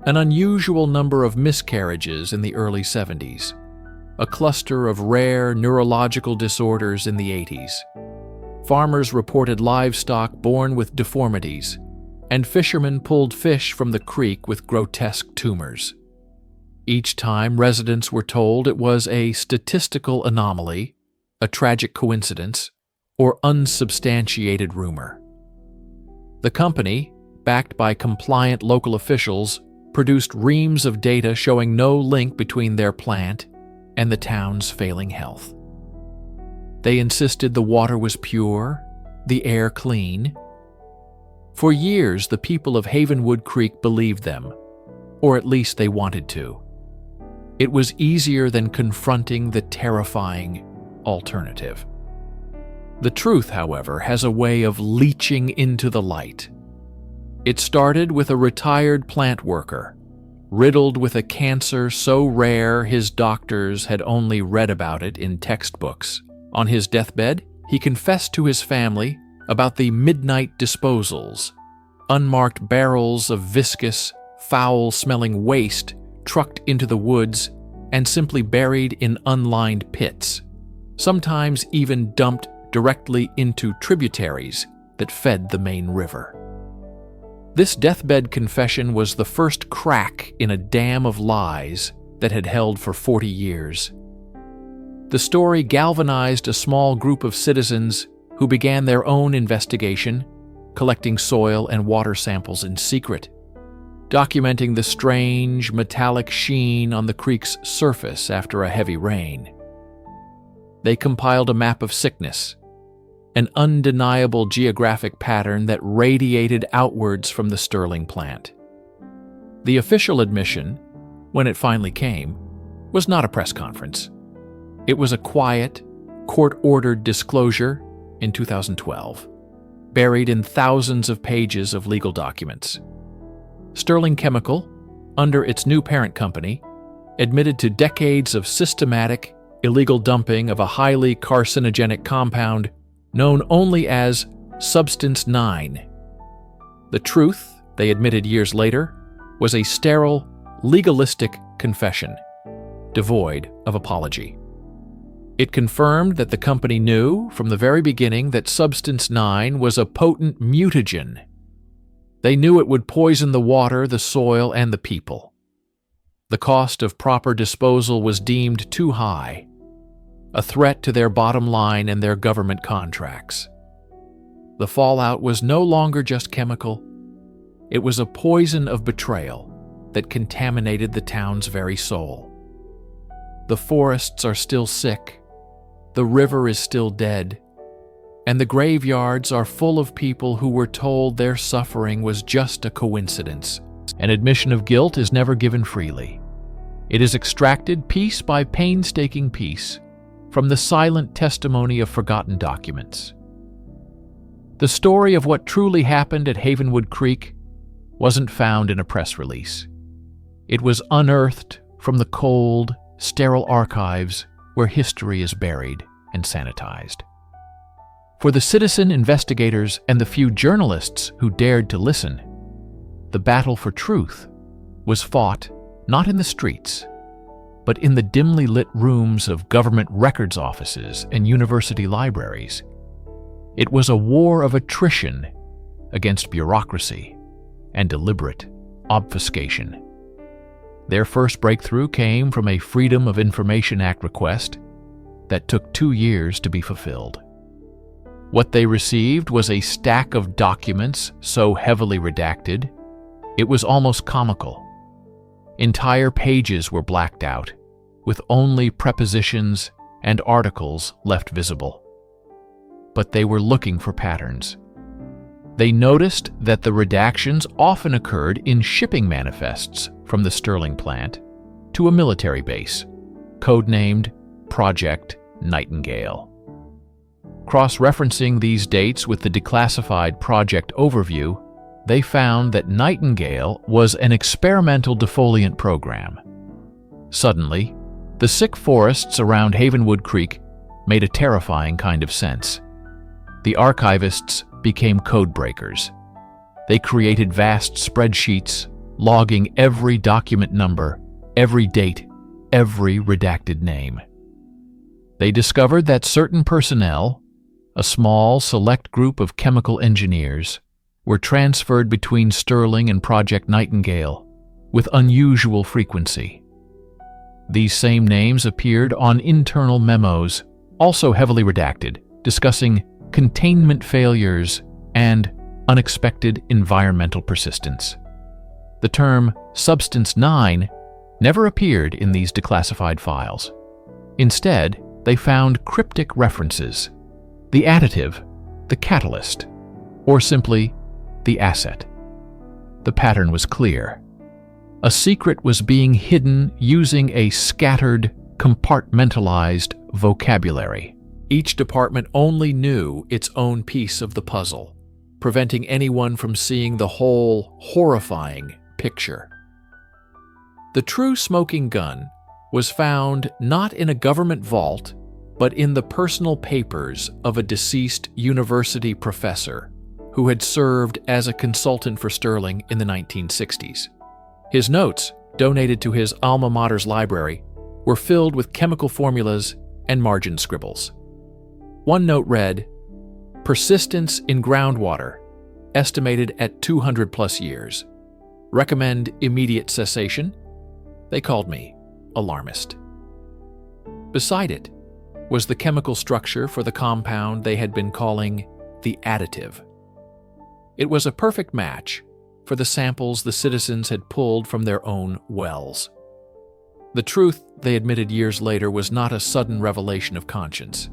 Speaker 1: An unusual number of miscarriages in the early 70s, a cluster of rare neurological disorders in the 80s. Farmers reported livestock born with deformities, and fishermen pulled fish from the creek with grotesque tumors. Each time, residents were told it was a statistical anomaly, a tragic coincidence, or unsubstantiated rumor. The company, backed by compliant local officials, produced reams of data showing no link between their plant and the town's failing health. They insisted the water was pure, the air clean. For years, the people of Havenwood Creek believed them, or at least they wanted to. It was easier than confronting the terrifying alternative. The truth, however, has a way of leaching into the light. It started with a retired plant worker, riddled with a cancer so rare his doctors had only read about it in textbooks. On his deathbed, he confessed to his family about the midnight disposals, unmarked barrels of viscous, foul-smelling waste trucked into the woods and simply buried in unlined pits, sometimes even dumped directly into tributaries that fed the main river. This deathbed confession was the first crack in a dam of lies that had held for 40 years. The story galvanized a small group of citizens who began their own investigation, collecting soil and water samples in secret, documenting the strange metallic sheen on the creek's surface after a heavy rain. They compiled a map of sickness, an undeniable geographic pattern that radiated outwards from the Sterling plant. The official admission, when it finally came, was not a press conference. It was a quiet, court-ordered disclosure in 2012, buried in thousands of pages of legal documents. Sterling Chemical, under its new parent company, admitted to decades of systematic, illegal dumping of a highly carcinogenic compound known only as Substance 9. The truth, they admitted years later, was a sterile, legalistic confession, devoid of apology. It confirmed that the company knew from the very beginning that Substance 9 was a potent mutagen. They knew it would poison the water, the soil, and the people. The cost of proper disposal was deemed too high, a threat to their bottom line and their government contracts. The fallout was no longer just chemical. It was a poison of betrayal that contaminated the town's very soul. The forests are still sick, the river is still dead, and the graveyards are full of people who were told their suffering was just a coincidence. An admission of guilt is never given freely. It is extracted piece by painstaking piece from the silent testimony of forgotten documents. The story of what truly happened at Havenwood Creek wasn't found in a press release. It was unearthed from the cold, sterile archives where history is buried and sanitized. For the citizen investigators and the few journalists who dared to listen, the battle for truth was fought not in the streets, but in the dimly lit rooms of government records offices and university libraries. It was a war of attrition against bureaucracy and deliberate obfuscation. Their first breakthrough came from a Freedom of Information Act request that took 2 years to be fulfilled. What they received was a stack of documents so heavily redacted, it was almost comical. Entire pages were blacked out, with only prepositions and articles left visible. But they were looking for patterns. They noticed that the redactions often occurred in shipping manifests from the Stirling plant to a military base, codenamed Project Nightingale. Cross-referencing these dates with the declassified project overview, they found that Nightingale was an experimental defoliant program. Suddenly, the sick forests around Havenwood Creek made a terrifying kind of sense. The archivists became code breakers. They created vast spreadsheets, logging every document number, every date, every redacted name. They discovered that certain personnel, a small, select group of chemical engineers, were transferred between Stirling and Project Nightingale with unusual frequency. These same names appeared on internal memos, also heavily redacted, discussing containment failures and unexpected environmental persistence. The term Substance 9 never appeared in these declassified files. Instead, they found cryptic references: the additive, the catalyst, or simply the asset. The pattern was clear. A secret was being hidden using a scattered, compartmentalized vocabulary. Each department only knew its own piece of the puzzle, preventing anyone from seeing the whole horrifying picture. The true smoking gun was found not in a government vault, but in the personal papers of a deceased university professor who had served as a consultant for Stirling in the 1960s. His notes, donated to his alma mater's library, were filled with chemical formulas and margin scribbles. One note read, "Persistence in groundwater, estimated at 200 plus years. Recommend immediate cessation." They called me alarmist. Beside it was the chemical structure for the compound they had been calling the additive. It was a perfect match for the samples the citizens had pulled from their own wells. The truth, they admitted years later, was not a sudden revelation of conscience.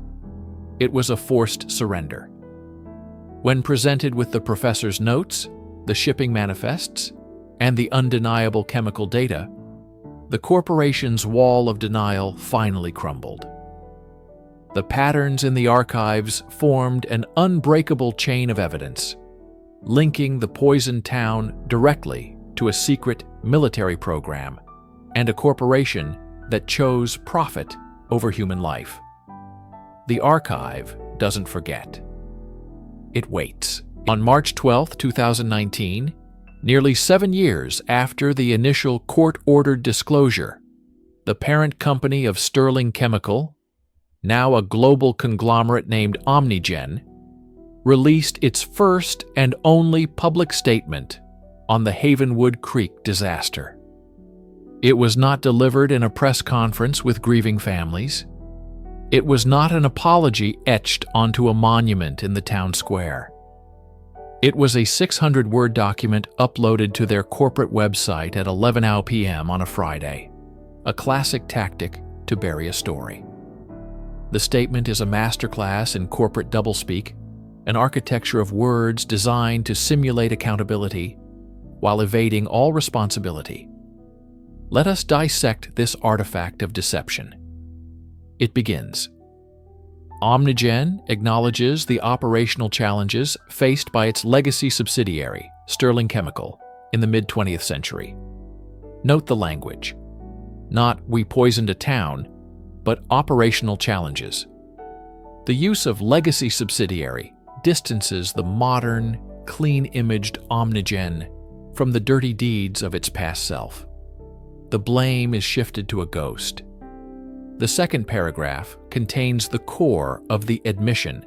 Speaker 1: It was a forced surrender. When presented with the professor's notes, the shipping manifests, and the undeniable chemical data, the corporation's wall of denial finally crumbled. The patterns in the archives formed an unbreakable chain of evidence, linking the poisoned town directly to a secret military program and a corporation that chose profit over human life. The archive doesn't forget. It waits. On March 12, 2019, nearly 7 years after the initial court-ordered disclosure, the parent company of Stirling Chemical, now a global conglomerate named Omnigen, released its first and only public statement on the Havenwood Creek disaster. It was not delivered in a press conference with grieving families. It was not an apology etched onto a monument in the town square. It was a 600-word document uploaded to their corporate website at 11 p.m. on a Friday, a classic tactic to bury a story. The statement is a masterclass in corporate doublespeak, an architecture of words designed to simulate accountability while evading all responsibility. Let us dissect this artifact of deception. It begins. Omnigen acknowledges the operational challenges faced by its legacy subsidiary, Stirling Chemical, in the mid-20th century. Note the language. Not "we poisoned a town," but operational challenges. The use of legacy subsidiary distances the modern, clean-imaged Omnigen from the dirty deeds of its past self. The blame is shifted to a ghost. The second paragraph contains the core of the admission.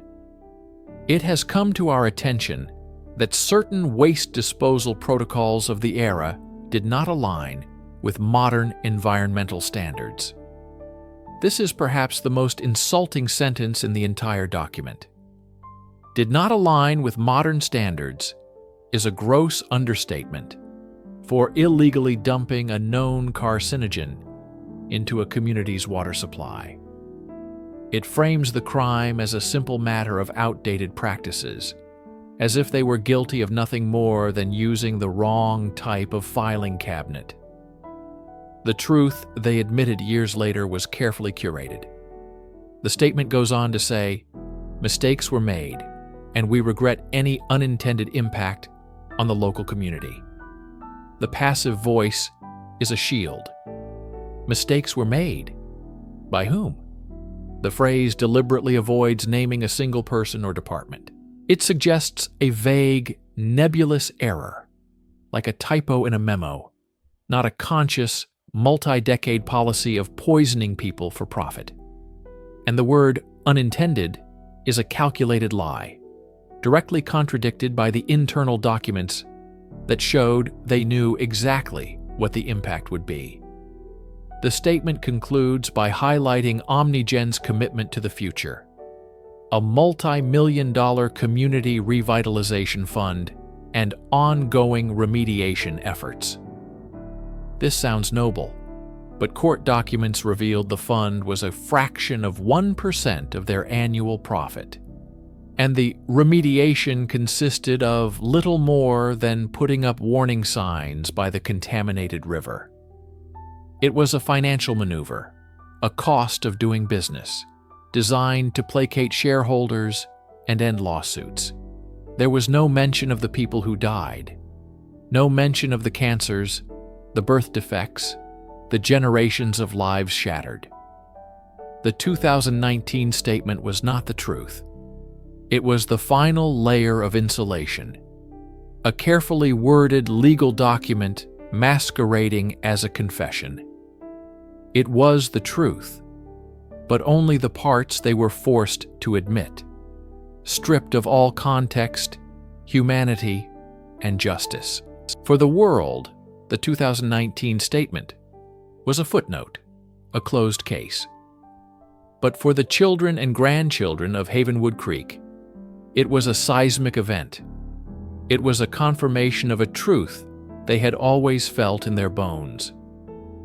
Speaker 1: It has come to our attention that certain waste disposal protocols of the era did not align with modern environmental standards. This is perhaps the most insulting sentence in the entire document. Did not align with modern standards is a gross understatement for illegally dumping a known carcinogen into a community's water supply. It frames the crime as a simple matter of outdated practices, as if they were guilty of nothing more than using the wrong type of filing cabinet. The truth, they admitted years later, was carefully curated. The statement goes on to say, "Mistakes were made, and we regret any unintended impact on the local community." The passive voice is a shield. Mistakes were made. By whom? The phrase deliberately avoids naming a single person or department. It suggests a vague, nebulous error, like a typo in a memo, not a conscious, multi-decade policy of poisoning people for profit. And the word unintended is a calculated lie, directly contradicted by the internal documents that showed they knew exactly what the impact would be. The statement concludes by highlighting Omnigen's commitment to the future, a multi-million-dollar community revitalization fund and ongoing remediation efforts. This sounds noble, but court documents revealed the fund was a fraction of 1% of their annual profit, and the remediation consisted of little more than putting up warning signs by the contaminated river. It was a financial maneuver, a cost of doing business, designed to placate shareholders and end lawsuits. There was no mention of the people who died, no mention of the cancers, the birth defects, the generations of lives shattered. The 2019 statement was not the truth. It was the final layer of insulation, a carefully worded legal document masquerading as a confession. It was the truth, but only the parts they were forced to admit, stripped of all context, humanity, and justice. For the world, the 2019 statement was a footnote, a closed case. But for the children and grandchildren of Havenwood Creek, it was a seismic event. It was a confirmation of a truth they had always felt in their bones,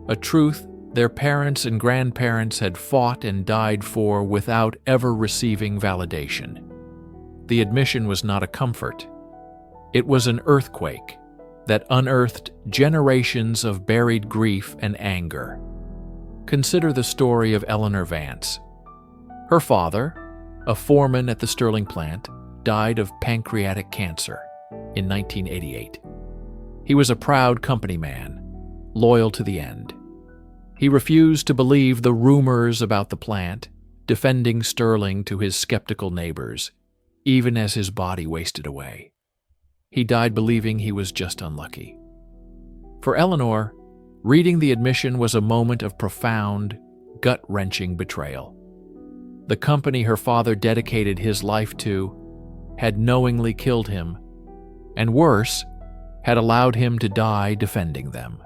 Speaker 1: a truth their parents and grandparents had fought and died for without ever receiving validation. The admission was not a comfort. It was an earthquake that unearthed generations of buried grief and anger. Consider the story of Eleanor Vance. Her father, a foreman at the Sterling plant, died of pancreatic cancer in 1988. He was a proud company man, loyal to the end. He refused to believe the rumors about the plant, defending Sterling to his skeptical neighbors, even as his body wasted away. He died believing he was just unlucky. For Eleanor, reading the admission was a moment of profound, gut-wrenching betrayal. The company her father dedicated his life to had knowingly killed him, and worse, had allowed him to die defending them.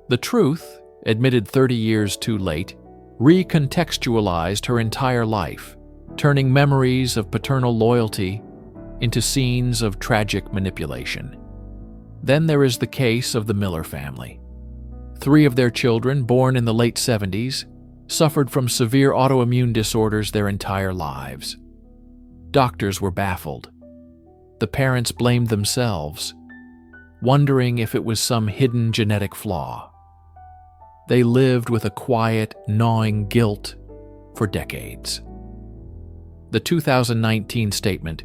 Speaker 1: The truth, admitted 30 years too late, recontextualized her entire life, turning memories of paternal loyalty into scenes of tragic manipulation. Then there is the case of the Miller family. 3 of their children, born in the late 70s, suffered from severe autoimmune disorders their entire lives. Doctors were baffled. The parents blamed themselves, wondering if it was some hidden genetic flaw. They lived with a quiet, gnawing guilt for decades. The 2019 statement,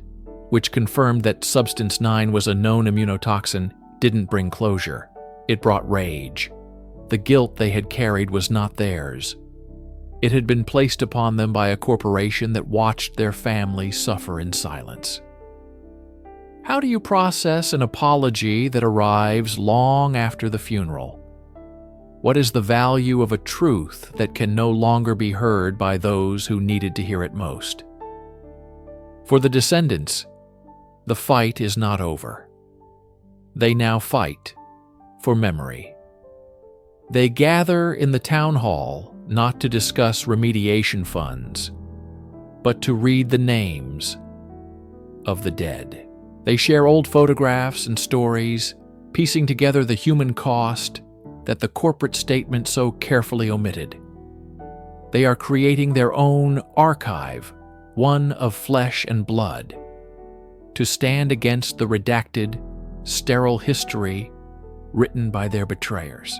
Speaker 1: which confirmed that Substance 9 was a known immunotoxin, didn't bring closure. It brought rage. The guilt they had carried was not theirs. It had been placed upon them by a corporation that watched their family suffer in silence. How do you process an apology that arrives long after the funeral? What is the value of a truth that can no longer be heard by those who needed to hear it most? For the descendants, the fight is not over. They now fight for memory. They gather in the town hall not to discuss remediation funds, but to read the names of the dead. They share old photographs and stories, piecing together the human cost that the corporate statement so carefully omitted. They are creating their own archive, one of flesh and blood. to stand against the redacted, sterile history written by their betrayers.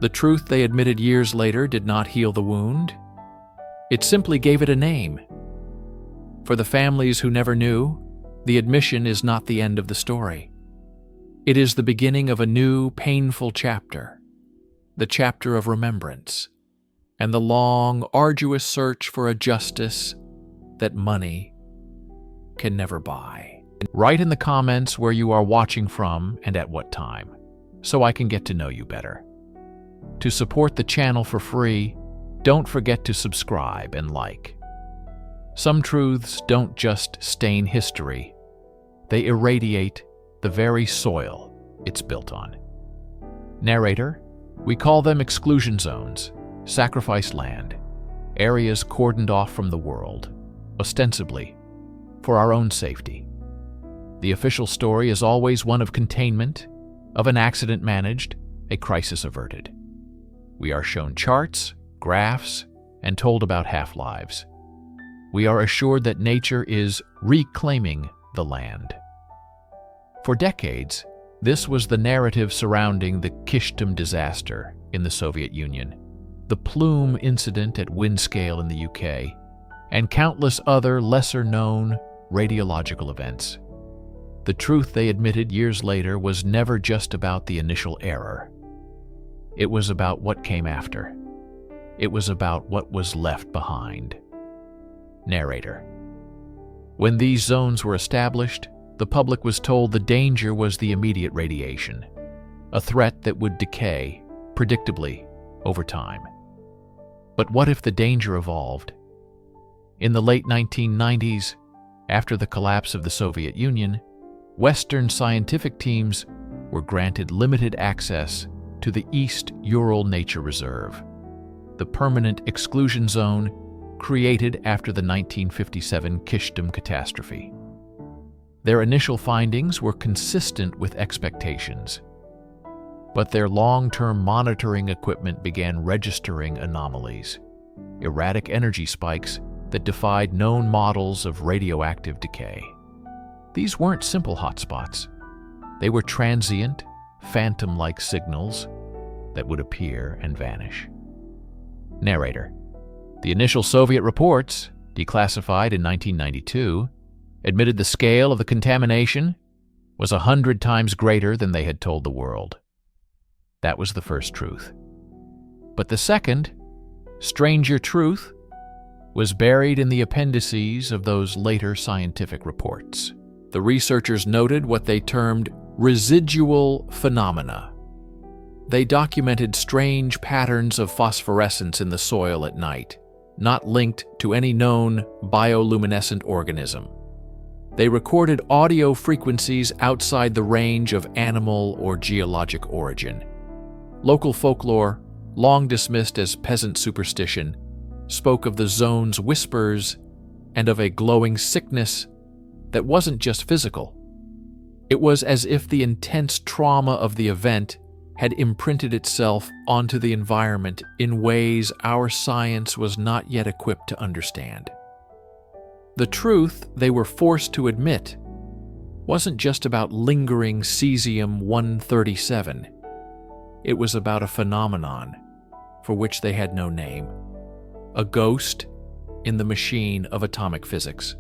Speaker 1: The truth they admitted years later did not heal the wound. It simply gave it a name. For the families who never knew, the admission is not the end of the story. It is the beginning of a new, painful chapter, the chapter of remembrance, and the long, arduous search for a justice that money can never buy. Write in the comments where you are watching from and at what time, so I can get to know you better. To support the channel for free, don't forget to subscribe and like. Some truths don't just stain history, they irradiate the very soil it's built on. Narrator, we call them exclusion zones, sacrificed land, areas cordoned off from the world, ostensibly for our own safety. The official story is always one of containment, of an accident managed, a crisis averted. We are shown charts, graphs, and told about half-lives. We are assured that nature is reclaiming the land. For decades, this was the narrative surrounding the Kishtim disaster in the Soviet Union, the Plume incident at Windscale in the UK, and countless other lesser-known radiological events. The truth they admitted years later was never just about the initial error. It was about what came after. It was about what was left behind. Narrator. When these zones were established, the public was told the danger was the immediate radiation, a threat that would decay, predictably, over time. But what if the danger evolved? In the late 1990s, after the collapse of the Soviet Union, Western scientific teams were granted limited access to the East Ural Nature Reserve, the permanent exclusion zone created after the 1957 Kishtim catastrophe. Their initial findings were consistent with expectations, but their long-term monitoring equipment began registering anomalies, erratic energy spikes that defied known models of radioactive decay. These weren't simple hotspots. They were transient, phantom-like signals that would appear and vanish. Narrator. The initial Soviet reports, declassified in 1992, admitted the scale of the contamination was 100 times greater than they had told the world. That was the first truth. But the second, stranger truth, was buried in the appendices of those later scientific reports. The researchers noted what they termed residual phenomena. They documented strange patterns of phosphorescence in the soil at night, not linked to any known bioluminescent organism. They recorded audio frequencies outside the range of animal or geologic origin. Local folklore, long dismissed as peasant superstition, spoke of the zone's whispers and of a glowing sickness that wasn't just physical. It was as if the intense trauma of the event had imprinted itself onto the environment in ways our science was not yet equipped to understand. The truth they were forced to admit wasn't just about lingering cesium-137. It was about a phenomenon for which they had no name, a ghost in the machine of atomic physics.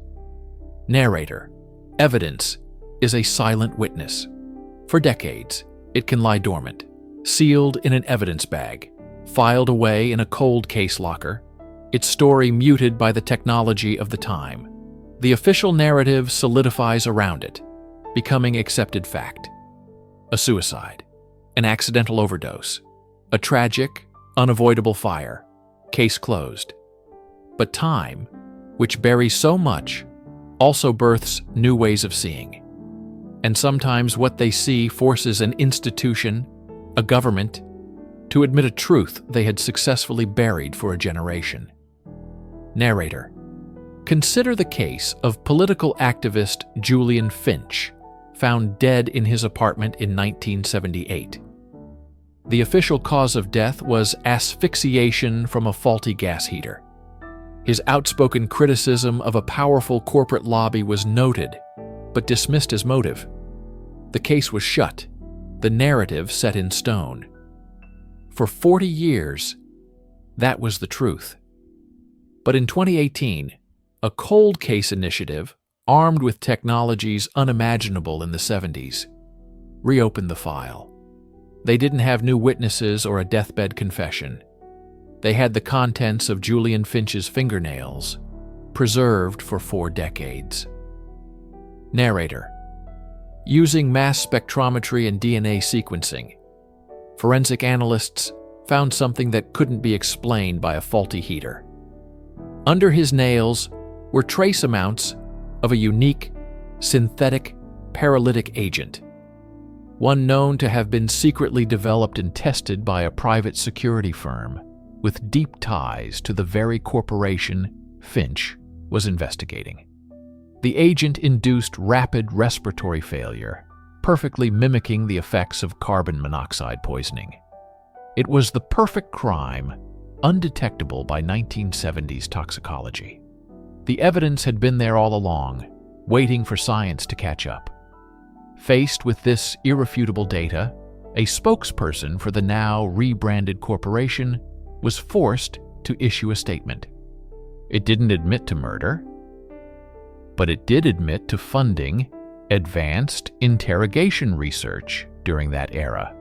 Speaker 1: Narrator. Evidence is a silent witness. For decades, it can lie dormant, sealed in an evidence bag, filed away in a cold case locker, its story muted by the technology of the time. The official narrative solidifies around it, becoming accepted fact. A suicide, an accidental overdose, a tragic, unavoidable fire, case closed. But time, which buries so much, also births new ways of seeing. And sometimes what they see forces an institution, a government, to admit a truth they had successfully buried for a generation. Narrator. Consider the case of political activist Julian Finch, found dead in his apartment in 1978. The official cause of death was asphyxiation from a faulty gas heater. His outspoken criticism of a powerful corporate lobby was noted but dismissed as motive. The case was shut, the narrative set in stone. For 40 years, that was the truth. But in 2018, a cold case initiative, armed with technologies unimaginable in the 70s, reopened the file. They didn't have new witnesses or a deathbed confession. They had the contents of Julian Finch's fingernails, preserved for 4 decades. Narrator: using mass spectrometry and DNA sequencing, forensic analysts found something that couldn't be explained by a faulty heater. Under his nails were trace amounts of a unique, synthetic paralytic agent, one known to have been secretly developed and tested by a private security firm with deep ties to the very corporation Finch was investigating. The agent induced rapid respiratory failure, perfectly mimicking the effects of carbon monoxide poisoning. It was the perfect crime, undetectable by 1970s toxicology. The evidence had been there all along, waiting for science to catch up. Faced with this irrefutable data, a spokesperson for the now rebranded corporation was forced to issue a statement. It didn't admit to murder, but it did admit to funding advanced interrogation research during that era,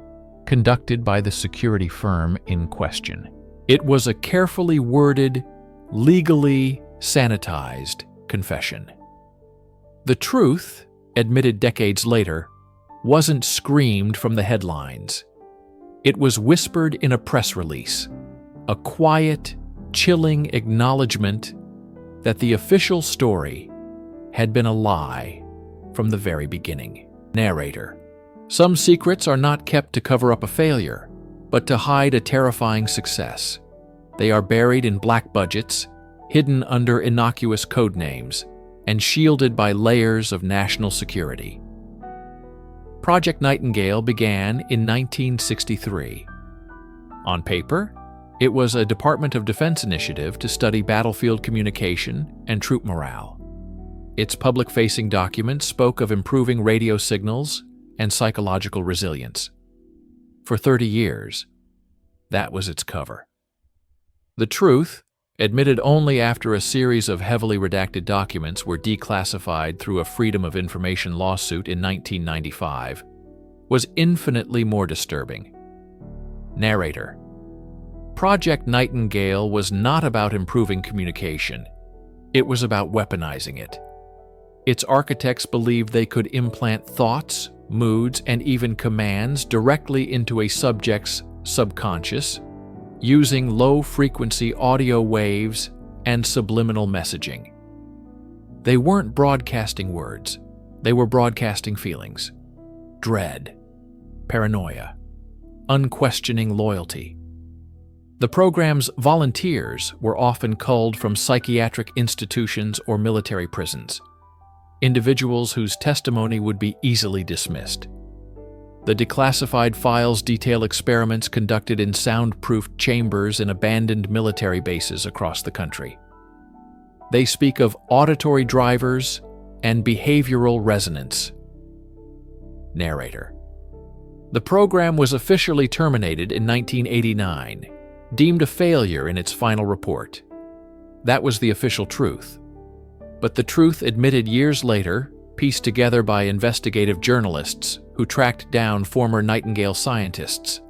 Speaker 1: conducted by the security firm in question. It was a carefully worded, legally sanitized confession. The truth, admitted decades later, wasn't screamed from the headlines. It was whispered in a press release, a quiet, chilling acknowledgement that the official story had been a lie from the very beginning. Narrator: some secrets are not kept to cover up a failure, but to hide a terrifying success. They are buried in black budgets, hidden under innocuous code names, and shielded by layers of national security. Project Nightingale began in 1963. On paper, it was a Department of Defense initiative to study battlefield communication and troop morale. Its public-facing documents spoke of improving radio signals and psychological resilience. For 30 years, that was its cover. The truth, admitted only after a series of heavily redacted documents were declassified through a Freedom of Information lawsuit in 1995, was infinitely more disturbing. Narrator: Project Nightingale was not about improving communication. It was about weaponizing it. Its architects believed they could implant thoughts, moods, and even commands directly into a subject's subconscious, using low-frequency audio waves and subliminal messaging. They weren't broadcasting words. They were broadcasting feelings. Dread, paranoia, unquestioning loyalty. The program's volunteers were often culled from psychiatric institutions or military prisons, individuals whose testimony would be easily dismissed. The declassified files detail experiments conducted in soundproof chambers in abandoned military bases across the country. They speak of auditory drivers and behavioral resonance. Narrator: the program was officially terminated in 1989, deemed a failure in its final report. That was the official truth. But the truth admitted years later, pieced together by investigative journalists who tracked down former Nightingale scientists,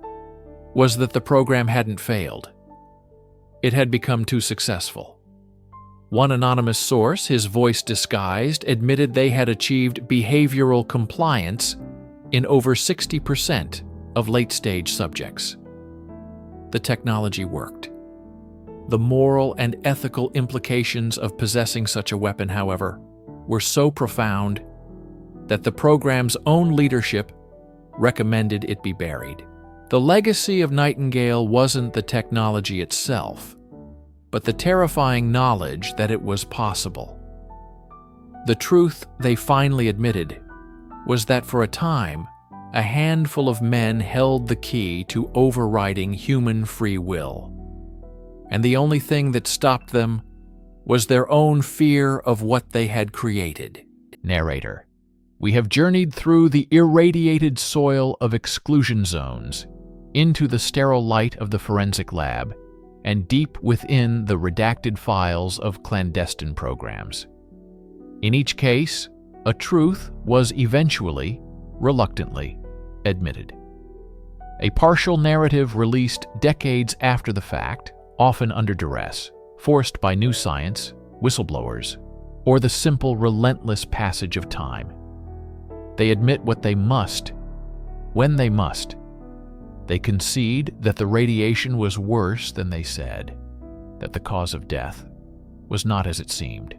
Speaker 1: was that the program hadn't failed. It had become too successful. One anonymous source, his voice disguised, admitted they had achieved behavioral compliance in over 60% of late-stage subjects. The technology worked. The moral and ethical implications of possessing such a weapon, however, were so profound that the program's own leadership recommended it be buried. The legacy of Nightingale wasn't the technology itself, but the terrifying knowledge that it was possible. The truth they finally admitted was that for a time, a handful of men held the key to overriding human free will. And the only thing that stopped them was their own fear of what they had created. Narrator: We have journeyed through the irradiated soil of exclusion zones, into the sterile light of the forensic lab, and deep within the redacted files of clandestine programs. In each case, a truth was eventually, reluctantly, admitted. A partial narrative released decades after the fact, often under duress, forced by new science, whistleblowers, or the simple, relentless passage of time. They admit what they must, when they must. They concede that the radiation was worse than they said, that the cause of death was not as it seemed,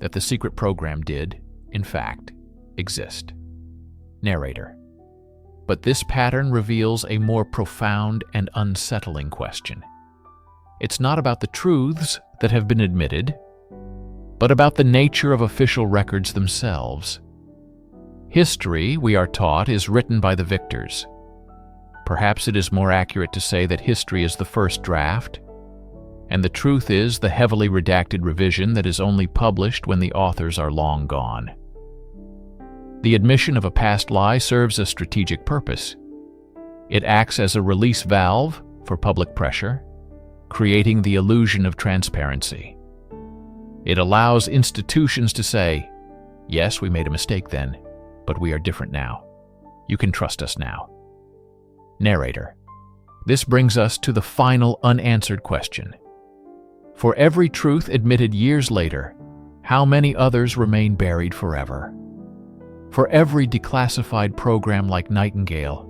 Speaker 1: that the secret program did, in fact, exist. Narrator. But this pattern reveals a more profound and unsettling question. It's not about the truths that have been admitted, but about the nature of official records themselves. History, we are taught, is written by the victors. Perhaps it is more accurate to say that history is the first draft, and the truth is the heavily redacted revision that is only published when the authors are long gone. The admission of a past lie serves a strategic purpose. It acts as a release valve for public pressure, creating the illusion of transparency. It allows institutions to say, yes, we made a mistake then, but we are different now. You can trust us now. Narrator. This brings us to the final unanswered question. For every truth admitted years later, how many others remain buried forever? For every declassified program like Nightingale,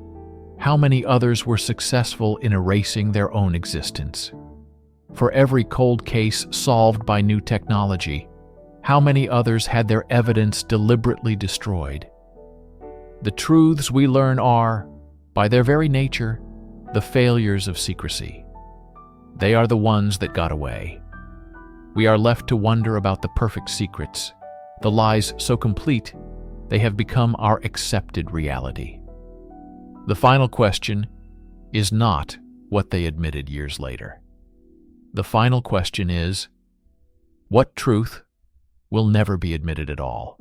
Speaker 1: how many others were successful in erasing their own existence? For every cold case solved by new technology, how many others had their evidence deliberately destroyed? The truths we learn are, by their very nature, the failures of secrecy. They are the ones that got away. We are left to wonder about the perfect secrets, the lies so complete they have become our accepted reality. The final question is not what they admitted years later. The final question is, what truth will never be admitted at all?